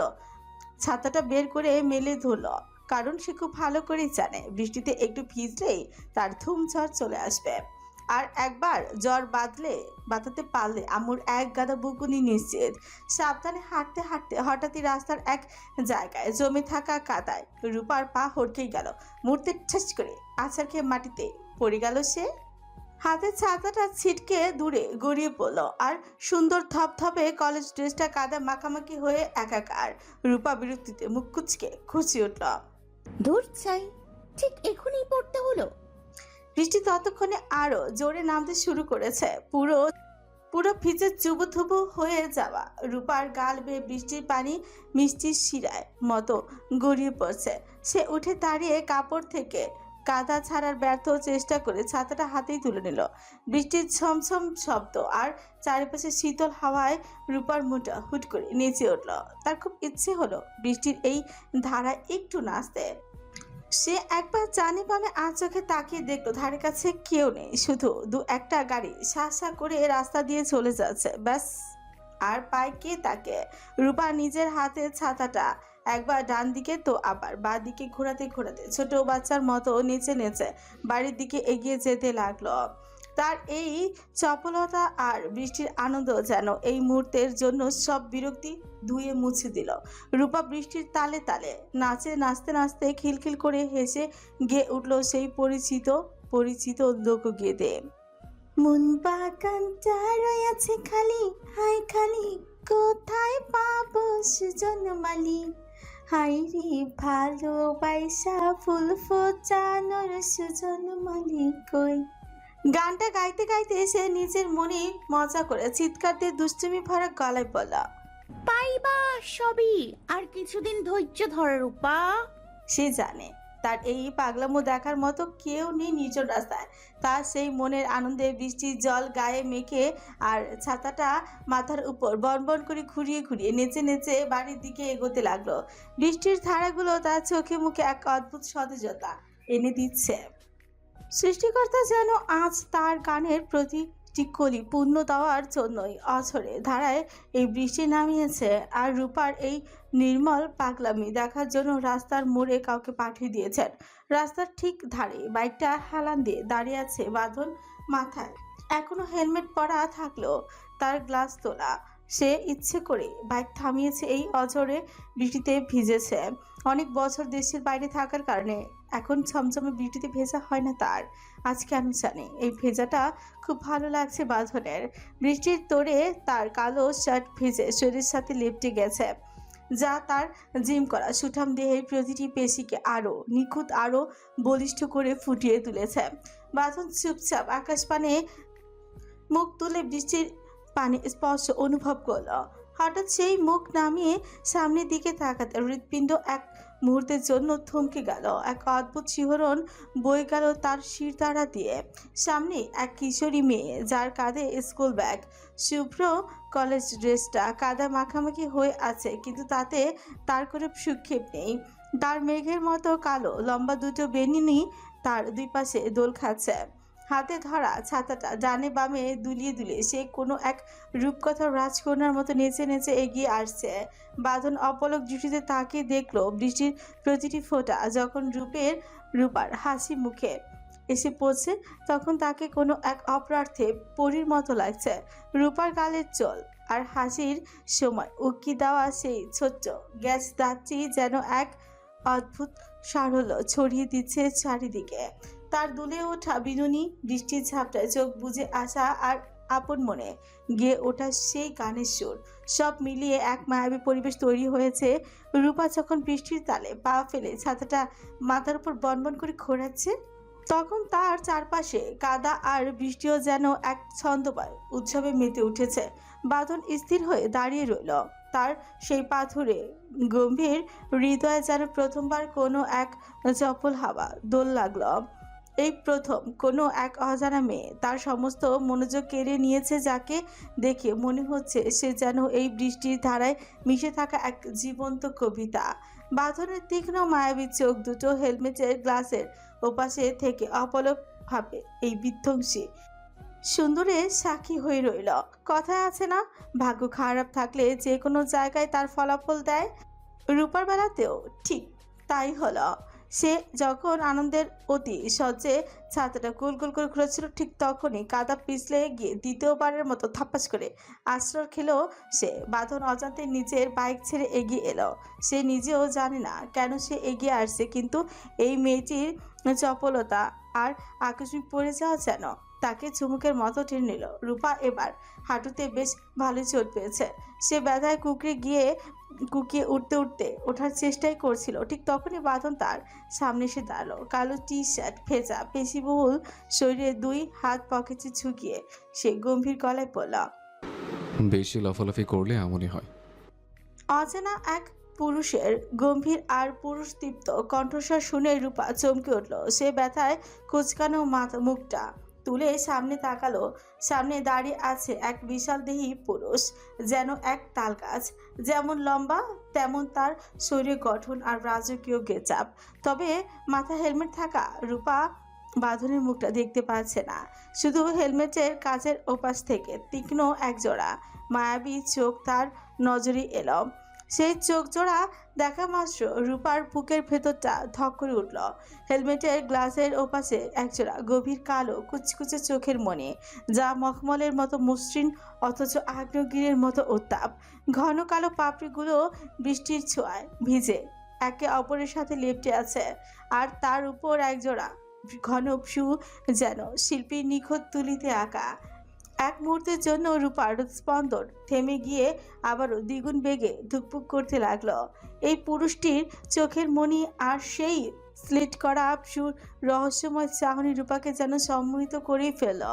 ছাতাটা বের করে মেলে ধরল, কারণ সে খুব ভালো করে জানে বৃষ্টিতে একটু ভিজলেই তার ধুমঝড় চলে আসবে। আর একবার জ্বর বাঁধাতে পারলে আম্মুর এক গাদা বুকুনি নিশ্চিত। সাবধানে হাঁটতে হাঁটতে হঠাৎই রাস্তার এক জায়গায় জমে থাকা কাদায় রূপার পা হড়কেই গেল। মুহূর্তে ঠেস করে আছাড় খেয়ে মাটিতে পড়ে গেল সে। হাতের ছাতাটা ছিটকে দূরে গড়িয়ে পড়লো, আর সুন্দর ধপধপে কলেজ ড্রেসটা কাদা মাখামাখি হয়ে একাকার। রূপা বিরক্তিতে মুখ কুচকে খুশি উঠল। দূর চাই, ঠিক এখনই পড়তে হলো। বৃষ্টি ততক্ষণে আরো জোরে নামতে শুরু করেছে। পুরো ভিজে চুবুথুবু হয়ে যাওয়া রূপার গাল বেয়ে বৃষ্টির পানি মিষ্টির শিরায় মতো গড়িয়ে পড়ছে। সে উঠে দাঁড়িয়ে কাপড় থেকে কাদা ছাড়ার ব্যর্থ চেষ্টা করে ছাতাটা হাতেই তুলে নিল। বৃষ্টির ছমছম শব্দ আর চারিপাশে শীতল হাওয়ায় রূপার মুঠা হুট করে নেচে উঠল। তার খুব ইচ্ছে হলো বৃষ্টির এই ধারায় একটু নাচতে। সে একবার জানি বামে আর চোখে তাকিয়ে দেখলো ধারে কাছে কেউ নেই, শুধু দু একটা গাড়ি সা সা করে রাস্তা দিয়ে চলে যাচ্ছে, ব্যাস। আর পায় কে তাকে? রূপা নিজের হাতে ছাতাটা একবার ডান দিকে তো আবার বাঁ দিকে ঘোরাতে ঘোরাতে ছোট বাচ্চার মতো নেচে নেচে বাড়ির দিকে এগিয়ে যেতে লাগলো। তার এই চপলতা আর বৃষ্টির আনন্দ যেন এই মুহূর্তের জন্য সব বিরক্তি ধুয়ে মুছে দিল। রূপা বৃষ্টির তালে তালে নাচে, নাচতে নাচতে খিলখিল করে হেসে গেয়ে উঠল সেই পরিচিত লোকগীতে। মন বাগানটা রয়েছে খালি, হাই খালি, কোথায় পাবো সুজন মালি, হাই রে ভালোবাসা ফুল ফোটানোর সুজন মালি কই। গানটা গাইতে গাইতে সে নিজের মনে মজা করে চিৎকার দিয়ে দুষ্টুমি ভরা গলায় বলা, পাইবা সবই, আর কিছুদিন ধৈর্য ধরে রূপা। সে জানে তার এই পাগলামো দেখার মতো কেউ নেই নির্জন রাস্তায়। তার সেই মনের আনন্দে বৃষ্টির জল গায়ে মেখে আর ছাতাটা মাথার উপর বনবন করে ঘুরিয়ে ঘুরিয়ে নেচে নেচে বাড়ির দিকে এগোতে লাগলো। বৃষ্টির ধারাগুলো তার চোখে মুখে এক অদ্ভুত সতেজতা এনে দিচ্ছে। সৃষ্টিকর্তা যেন আজ তার গানের প্রতিটি কলি পূর্ণ দেওয়ার জন্যই অঝরে ধারায় এই বৃষ্টি নামিয়েছে। আর রূপার এই নির্মল পাগলামি দেখার জন্য রাস্তার মোড়ে কাউকে পাঠিয়ে দিয়েছেন। রাস্তার ঠিক ধারে বাইকটা হেলান দিয়ে দাঁড়িয়ে আছে বাঁধন, মাথায় এখনো হেলমেট পরা থাকলেও তার গ্লাস তোলা। সে ইচ্ছে করে বাইক থামিয়েছে এই অঝরে বৃষ্টিতে ভিজেছে। অনেক বছর দেশের বাইরে থাকার কারণে এখন ছমছমে বৃষ্টিতে ভেজা হয় না তার। আজ কেন জানে এই ভেজাটা খুব ভালো লাগছে বাঁধনের। বৃষ্টির তোড়ে তার কালো শার্ট ভিজে শরীরের সাথে লেপটে গেছে, যা তার জিম করা সুঠাম দেহের প্রতিটি পেশিকে আরও নিখুঁত, আরও বলিষ্ঠ করে ফুটিয়ে তুলেছে। বাঁধন চুপচাপ আকাশপানে মুখ তুলে বৃষ্টির পানি স্পর্শ অনুভব করল। হঠাৎ সেই মুখ নামিয়ে সামনের দিকে তাকাতে হৃৎপিণ্ড এক মুহূর্তের জন্য থমকে গেল। এক অদ্ভুত শিহরণ বয়ে গেল তার শিরদাঁড়া দিয়ে। সামনে এক কিশোরী মেয়ে, যার কাঁধে স্কুল ব্যাগ, শুভ্র কলেজ ড্রেসটা কাদা মাখামাখি হয়ে আছে, কিন্তু তাতে তার কোনো সুক্ষেপ নেই। তার মেঘের মতো কালো লম্বা দুটো বেনিনি তার দুই পাশে দোল খাচ্ছে। হাতে ধরা ছাতাটা ডানে বামে দুলিয়ে দুলিয়ে সে কোনো এক রূপকথার রাজকন্যার মতো নেচে নেচে এগিয়ে আসছে। বাঁধন অপলক দৃষ্টিতে তাকিয়ে দেখলো বৃষ্টির প্রতিটি ফোঁটা যখন রূপার হাসি মুখে এসে পড়ছে, তখন তাকে কোনো এক অপরার্থে পরীর মতো লাগছে। রূপার গালের চোল আর হাসির সময় উকি দেওয়া সেই ছোট্ট গ্যাস দাঁতটি যেন এক অদ্ভুত সারল্য ছড়িয়ে দিচ্ছে চারিদিকে। তার দুলে ওঠা বিনুনি বৃষ্টির ঝাপটায় চোখ বুজে আসা আর আপন মনে গেয়ে ওঠা সেই গানের সুর, সব মিলিয়ে এক মায়াবী পরিবেশ তৈরি হয়েছে। রূপা যখন বৃষ্টির তালে পা ফেলে ছাতাটা মাথার উপর বনবন করে ঘোরাচ্ছে, তখন তার চারপাশে কাদা আর বৃষ্টিও যেন এক ছন্দময় উৎসবে মেতে উঠেছে। বাঁধন স্থির হয়ে দাঁড়িয়ে রইল। তার সেই পাথুরে গম্ভীর হৃদয়ে যেন প্রথমবার কোনো এক চপল হাওয়া দোল লাগলো। এই প্রথম কোনো এক অজানা মেয়ে তার সমস্ত মনোযোগ কেড়ে নিয়েছে, যাকে দেখে মনে হচ্ছে সে যেন এই বৃষ্টির ধারায় মিশে থাকা এক জীবন্ত কবিতা। বাঁধনের তীক্ষ্ণ মায়াবী চোখ দুটো হেলমেটের গ্লাসের ওপাশে থেকে অপলকভাবে এই বিধ্বংসী সুন্দরের সাক্ষী হয়ে রইল। কথায় আছে না, ভাগ্য খারাপ থাকলে যে কোনো জায়গায় তার ফলাফল দেয়। রূপার বেলাতেও ঠিক তাই হলো। সে যখন আনন্দের অতি সহ্যে ছাতাটা গোল গোল করে ঘুরেছিল, ঠিক তখনই কাদা পিছলে গিয়ে দ্বিতীয়বারের মতো থাপ্পাস করে আশ্রয় খেলো সে। বাঁধন অজান্তে নিজের বাইক ছেড়ে এগিয়ে এলো। সে নিজেও জানে না কেন সে এগিয়ে আসছে, কিন্তু এই মেয়েটির চপলতা আর আকস্মিক পড়ে যাওয়া যেন তাকে চুমুকের মতো টেনে নিল। রূপা এবার হাঁটুতে বেশ ভালোই চোট পেয়েছে। সে ব্যথায় কুকিয়ে উঠতে ওঠার চেষ্টাই করছিল, ঠিক তখনই বাঁধন তার সামনে এসে দাঁড়ালো। কালো টি শার্ট, ভেজা পেশিবহুল শরীরে দুই হাত পকেটে ঝুঁকিয়ে সে গম্ভীর গলায় বলল, বেশি লাফালাফি করলে এমনই হয়। অজানা এক পুরুষের গম্ভীর আর পুরুষদীপ্ত কণ্ঠস্বর শুনে রূপা চমকে উঠল। সে ব্যথায় কুচকানো মুখটা তুলে সামনে তাকালো। সামনে দাঁড়িয়ে আছে এক বিশাল দেহী পুরুষ, যেন এক তালগাছ। যেমন লম্বা তেমন তার শরীর গঠন আর রাজকীয় গেচাপ। তবে মাথা হেলমেট থাকা রূপা বাঁধনের মুখটা দেখতে পাচ্ছে না। শুধু হেলমেটের কাচের ওপাশ থেকে তীক্ষ্ণ একজোড়া মায়াবী চোখ তার নজরে এলো। সেই চোখ জোড়া দেখা মাত্র রূপার বুকের ভেতরটা ধক করে উঠল। হেলমেটের গ্লাসের ওপাশে একজোড়া গভীর কালো কুচকুচে চোখের মনে, যা মখমলের মতো মসৃণ অথচ আগ্নেয়গিরির মতো উত্তাপ। ঘন কালো পাপড়িগুলো বৃষ্টির ছোঁয়ায় ভিজে একে অপরের সাথে লেপ্টে আছে, আর তার উপর একজোড়া ঘন ভ্রু যেন শিল্পীর নিখুঁত তুলিতে আঁকা। এক মুহূর্তের জন্য রূপার স্পন্দন থেমে গিয়ে আবারও দ্বিগুণ বেগে ধুকপুক করতে লাগলো। এই পুরুষটির চোখের মণি আর সেই স্লিট করা ভ্রুর রহস্যময় চাহনি রূপাকে যেন সম্মোহিত করেই ফেলল।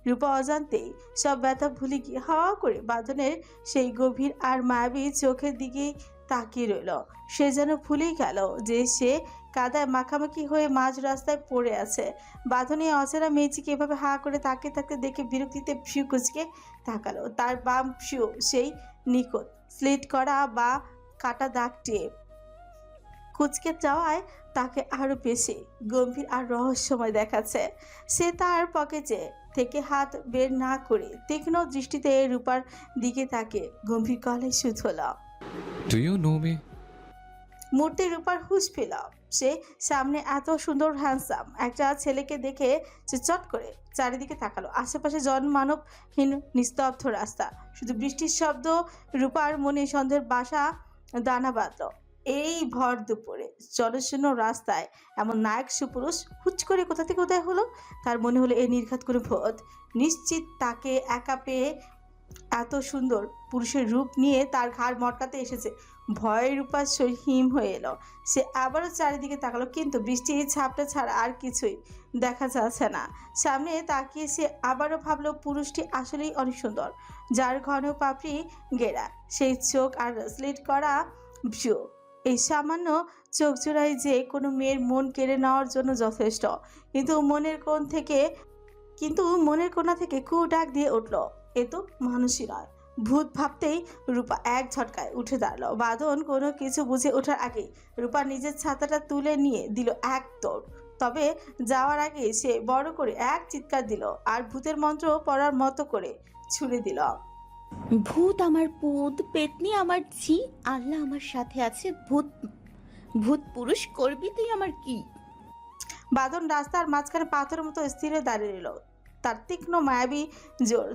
রূপা অজান্তেই সব ব্যথা ভুলে গিয়ে হাওয়া করে বাঁধনের সেই গভীর আর মায়াবী চোখের দিকে তাকিয়ে রইল। সে যেন ভুলেই গেল যে সে কাদায় মাখামাখি হয়ে মাঝ রাস্তায় পড়ে আছে। বাঁধনে অচেনা মেয়েটিকে এভাবে হা করে তাকিয়ে থাকতে দেখে বিরক্তিতে ভ্রু কুচকে তাকালো। তার বাম ভ্রু সেই নিখুঁত স্লিট করা বা কাটা দাগটি কুচকে যাওয়ায় তাকে আরো বেশি গম্ভীর আর রহস্যময় দেখাচ্ছে। সে তার পকেটে থেকে হাত বের না করে তীক্ষ্ণ দৃষ্টিতে রূপার দিকে তাকে গম্ভীর গলায় শুধল। Do you know me? মূর্তি রূপার হুঁশ পেল। সে সামনে এত সুন্দর হ্যান্ডসাম একটা ছেলেকে দেখে সে চট করে চারিদিকে তাকালো। আশেপাশে জনমানবহীন নিস্তব্ধ রাস্তা, শুধু বৃষ্টির শব্দ। রূপার মনে সন্দেহের বাসা দানা বাঁধল। এই ভর দুপুরে জনশূন্য রাস্তায় এমন নায়ক সুপুরুষ হুচ করে কোথা থেকে উদয় হলো। তার মনে হলো এ নির্ঘাত করে ভূত। নিশ্চিত তাকে একা পেয়ে এত সুন্দর পুরুষের রূপ নিয়ে তার ঘাড় মটকাতে এসেছে। ভয়ে রূপার শরীর হিম হয়ে এলো। সে আবারও চারিদিকে তাকালো, কিন্তু বৃষ্টির ছাপটা ছাড়া আর কিছুই দেখা যাচ্ছে না। সামনে তাকিয়ে সে আবারও ভাবলো পুরুষটি আসলেই অনেক সুন্দর, যার ঘন পাপড়ি গেরা সেই চোখ আর স্লিট করা ভ্রু। এই সামান্য চোখ জোড়াই যে কোনো মেয়ের মন কেড়ে নেওয়ার জন্য যথেষ্ট। কিন্তু মনের কোণা থেকে কু ডাক দিয়ে উঠল, এ তো মানুষই নয়, ভূত। ভাবতেই রূপা এক ঝটকায় উঠে দাঁড়ালো। বাঁধন কোনো কিছু বুঝে ওঠার আগেই রূপা নিজের ছাতাটা তুলে নিয়ে দিল এক দৌড়। তবে যাওয়ার আগে সে বড় করে এক চিৎকার দিল আর ভূতের মন্ত্র পড়ার মতো করে ছুড়ে দিল, ভূত আমার পুত, পেতনি আমার ঝি, আল্লাহ আমার সাথে আছে, ভূত ভূত পুরুষ করবি তুই আমার কি? বাঁধন রাস্তার মাঝখানে পাথরের মতো স্থির হয়ে দাঁড়িয়ে রইল। তার তীক্ষ্ণ মায়াবী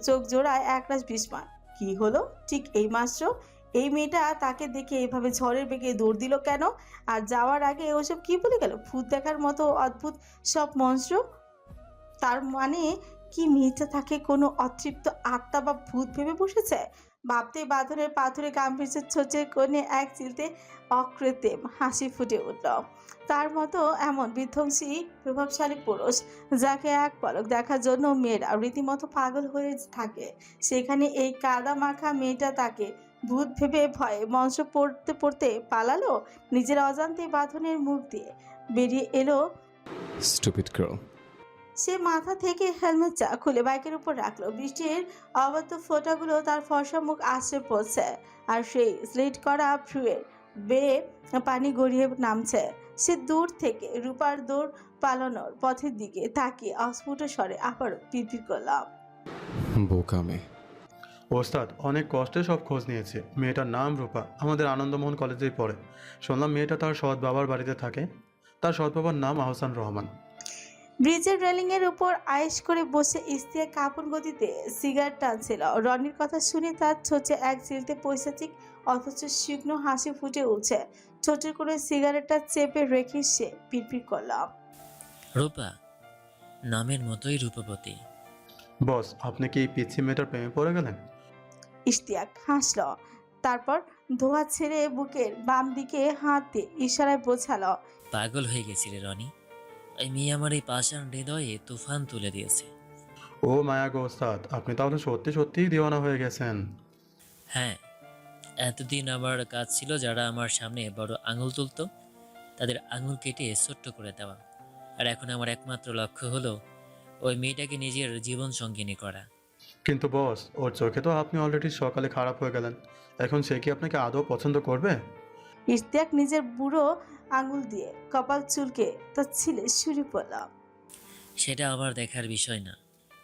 চোখ জোড়ায় একরাশ বিস্ময়। কি হলো ঠিক এই মাত্র? এই মেয়েটা তাকে দেখে এইভাবে ঝড়ের বেগে দৌড় দিল কেন? আর যাওয়ার আগে ওসব কি বলে গেল? ভূত দেখার মতো অদ্ভুত সব মন্ত্র। তার মানে কি মেয়েটা তাকে কোনো অতৃপ্ত আত্মা বা ভূত ভেবে বসেছে? ভাবতে বাঁধনের পাথরে গাম্ভীর্যের ছোচের কোণে এক চিলতে অকৃত্রিম হাসি ফুটে উঠল। তার মতো এমন বিধ্বংসী প্রভাবশালী পুরুষ, যাকে এক পলক দেখার জন্য মেয়েরা রীতিমতো পাগল হয়ে থাকে, সেখানে এই কাদা মাখা মেয়েটা তাকে ভূত ভেবে ভয়ে মঞ্চ পড়তে পড়তে পালালো। নিজের অজান্তে বাঁধনের মুখ দিয়ে বেরিয়ে এলো, স্টুপিড গার্ল। সে মাথা থেকে হেলমেটটা খুলে বাইকের উপর রাখলো। বৃষ্টির অবাধ্য ফোঁটাগুলো তার ফর্সা মুখ আশ্রে পড়ছে, আর সেই স্লিট করা ভ্রুয়ের বেয়ে পানি গড়িয়ে নামছে। সে দূর থেকে রূপার দৌড় পালানোর পথের দিকে তাকিয়ে অস্ফুট স্বরে আবারও পিরপির করলাম, বোকা মেয়ে। ওস্তাদ অনেক কষ্টে সব খোঁজ নিয়েছে। মেয়েটার নাম রূপা, আমাদের আনন্দমোহন কলেজেই পড়ে। শুনলাম মেয়েটা তার সৎ বাবার বাড়িতে থাকে। তার সৎ বাবার নাম আহসান রহমান। ব্রিজের রেলিং এর উপর আয়েশ করে বসে ইস্তিয়া কাঁপন গতিতে সিগারেট টানছিল। রনির কথা শুনে তার ছোটে এক চিলতে পৈশাচিক অথচ শুকনো হাসি ফুটে উঠছে। ছোটের করে সিগারেটটা চেপে রেখে সে পিরপির করলাম, রূপা নামের মতোই রূপবতী। বস আপনি কি এই পিচ্ছি মেয়েটার প্রেমে পড়ে গেলেন? ইশতিয়াক হাসল, তারপর ধোয়া ছেড়ে বুকের বাম দিকে হাত দিয়ে ইশারায় বোঝালো, পাগল হয়ে গেছি রে রনি। এই মেয়ে আমার এই পাষাণ হৃদয়ে তুফান তুলে দিয়েছে। ও মায়া গো ওস্তাদ, আপনি তাহলে সত্যি সত্যিই দিওয়ানা হয়ে গেছেন। হ্যাঁ, এতদিন আমার কাজ ছিল যারা আমার সামনে বড় আঙুল তুলতো তাদের আঙুল কেটে ছোট্ট করে দেওয়া। আর এখন আমার একমাত্র লক্ষ্য হলো ওই মেয়েটাকে নিজের জীবন সঙ্গিনী করা। কিন্তু বস, ওর চোখে তো আপনি অলরেডি সকালে খারাপ হয়ে গেলেন। এখন সে কি আপনাকে আদৌ পছন্দ করবে? ইশতিয়াক নিজের বুড়ো আঙুল দিয়ে কপাল চুলকে তার ছিলে শুরু পড়ল। সেটা আমার দেখার বিষয় না।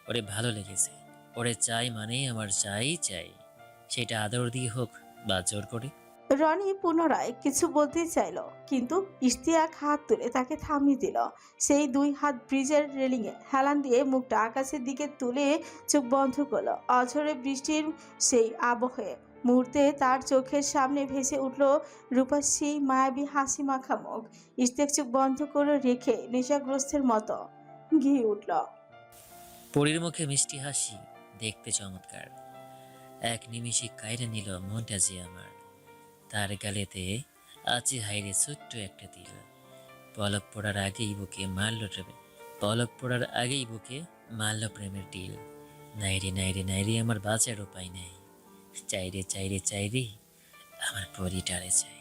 ওরে ভালো লেগেছে, ওরে চাই মানেই আমার চাই চাই, সেটা আদর দিয়ে হোক বা জোর করে। রনি পুনরায় কিছু বলতে চাইল, কিন্তু ইশতিয়াক হাত তুলে তাকে থামিয়ে দিল। সেই দুই হাত ব্রিজের রেলিংয়ে হেলান দিয়ে মুখটা আকাশের দিকে তুলে চোখ বন্ধ করলো। অঝরে বৃষ্টির সেই আবহে মুহূর্তে তার চোখের সামনে ভেসে উঠল রূপার সেই মায়াবী হাসি মাখা মুখ। ইশতিয়াক চোখ বন্ধ করে রেখে নেশাগ্রস্তের মতো গিয়ে উঠল। পরীর মুখে মিষ্টি হাসি, দেখতে চমৎকার। এক নিমিষে কায়রা নিল মনটা যে আমার। তার গালেতে আছে হাইরে ছোট্ট একটা তিল। পলক পড়ার আগেই বুকে মারল ট্রেবে, পলক পড়ার আগেই বুকে মারল প্রেমের ডিল। নাইরে নাইরে নাইরে আমার বাঁচার উপায় নাই। চাইরে চাইরে চাইরে আমার পরিটারে চাই।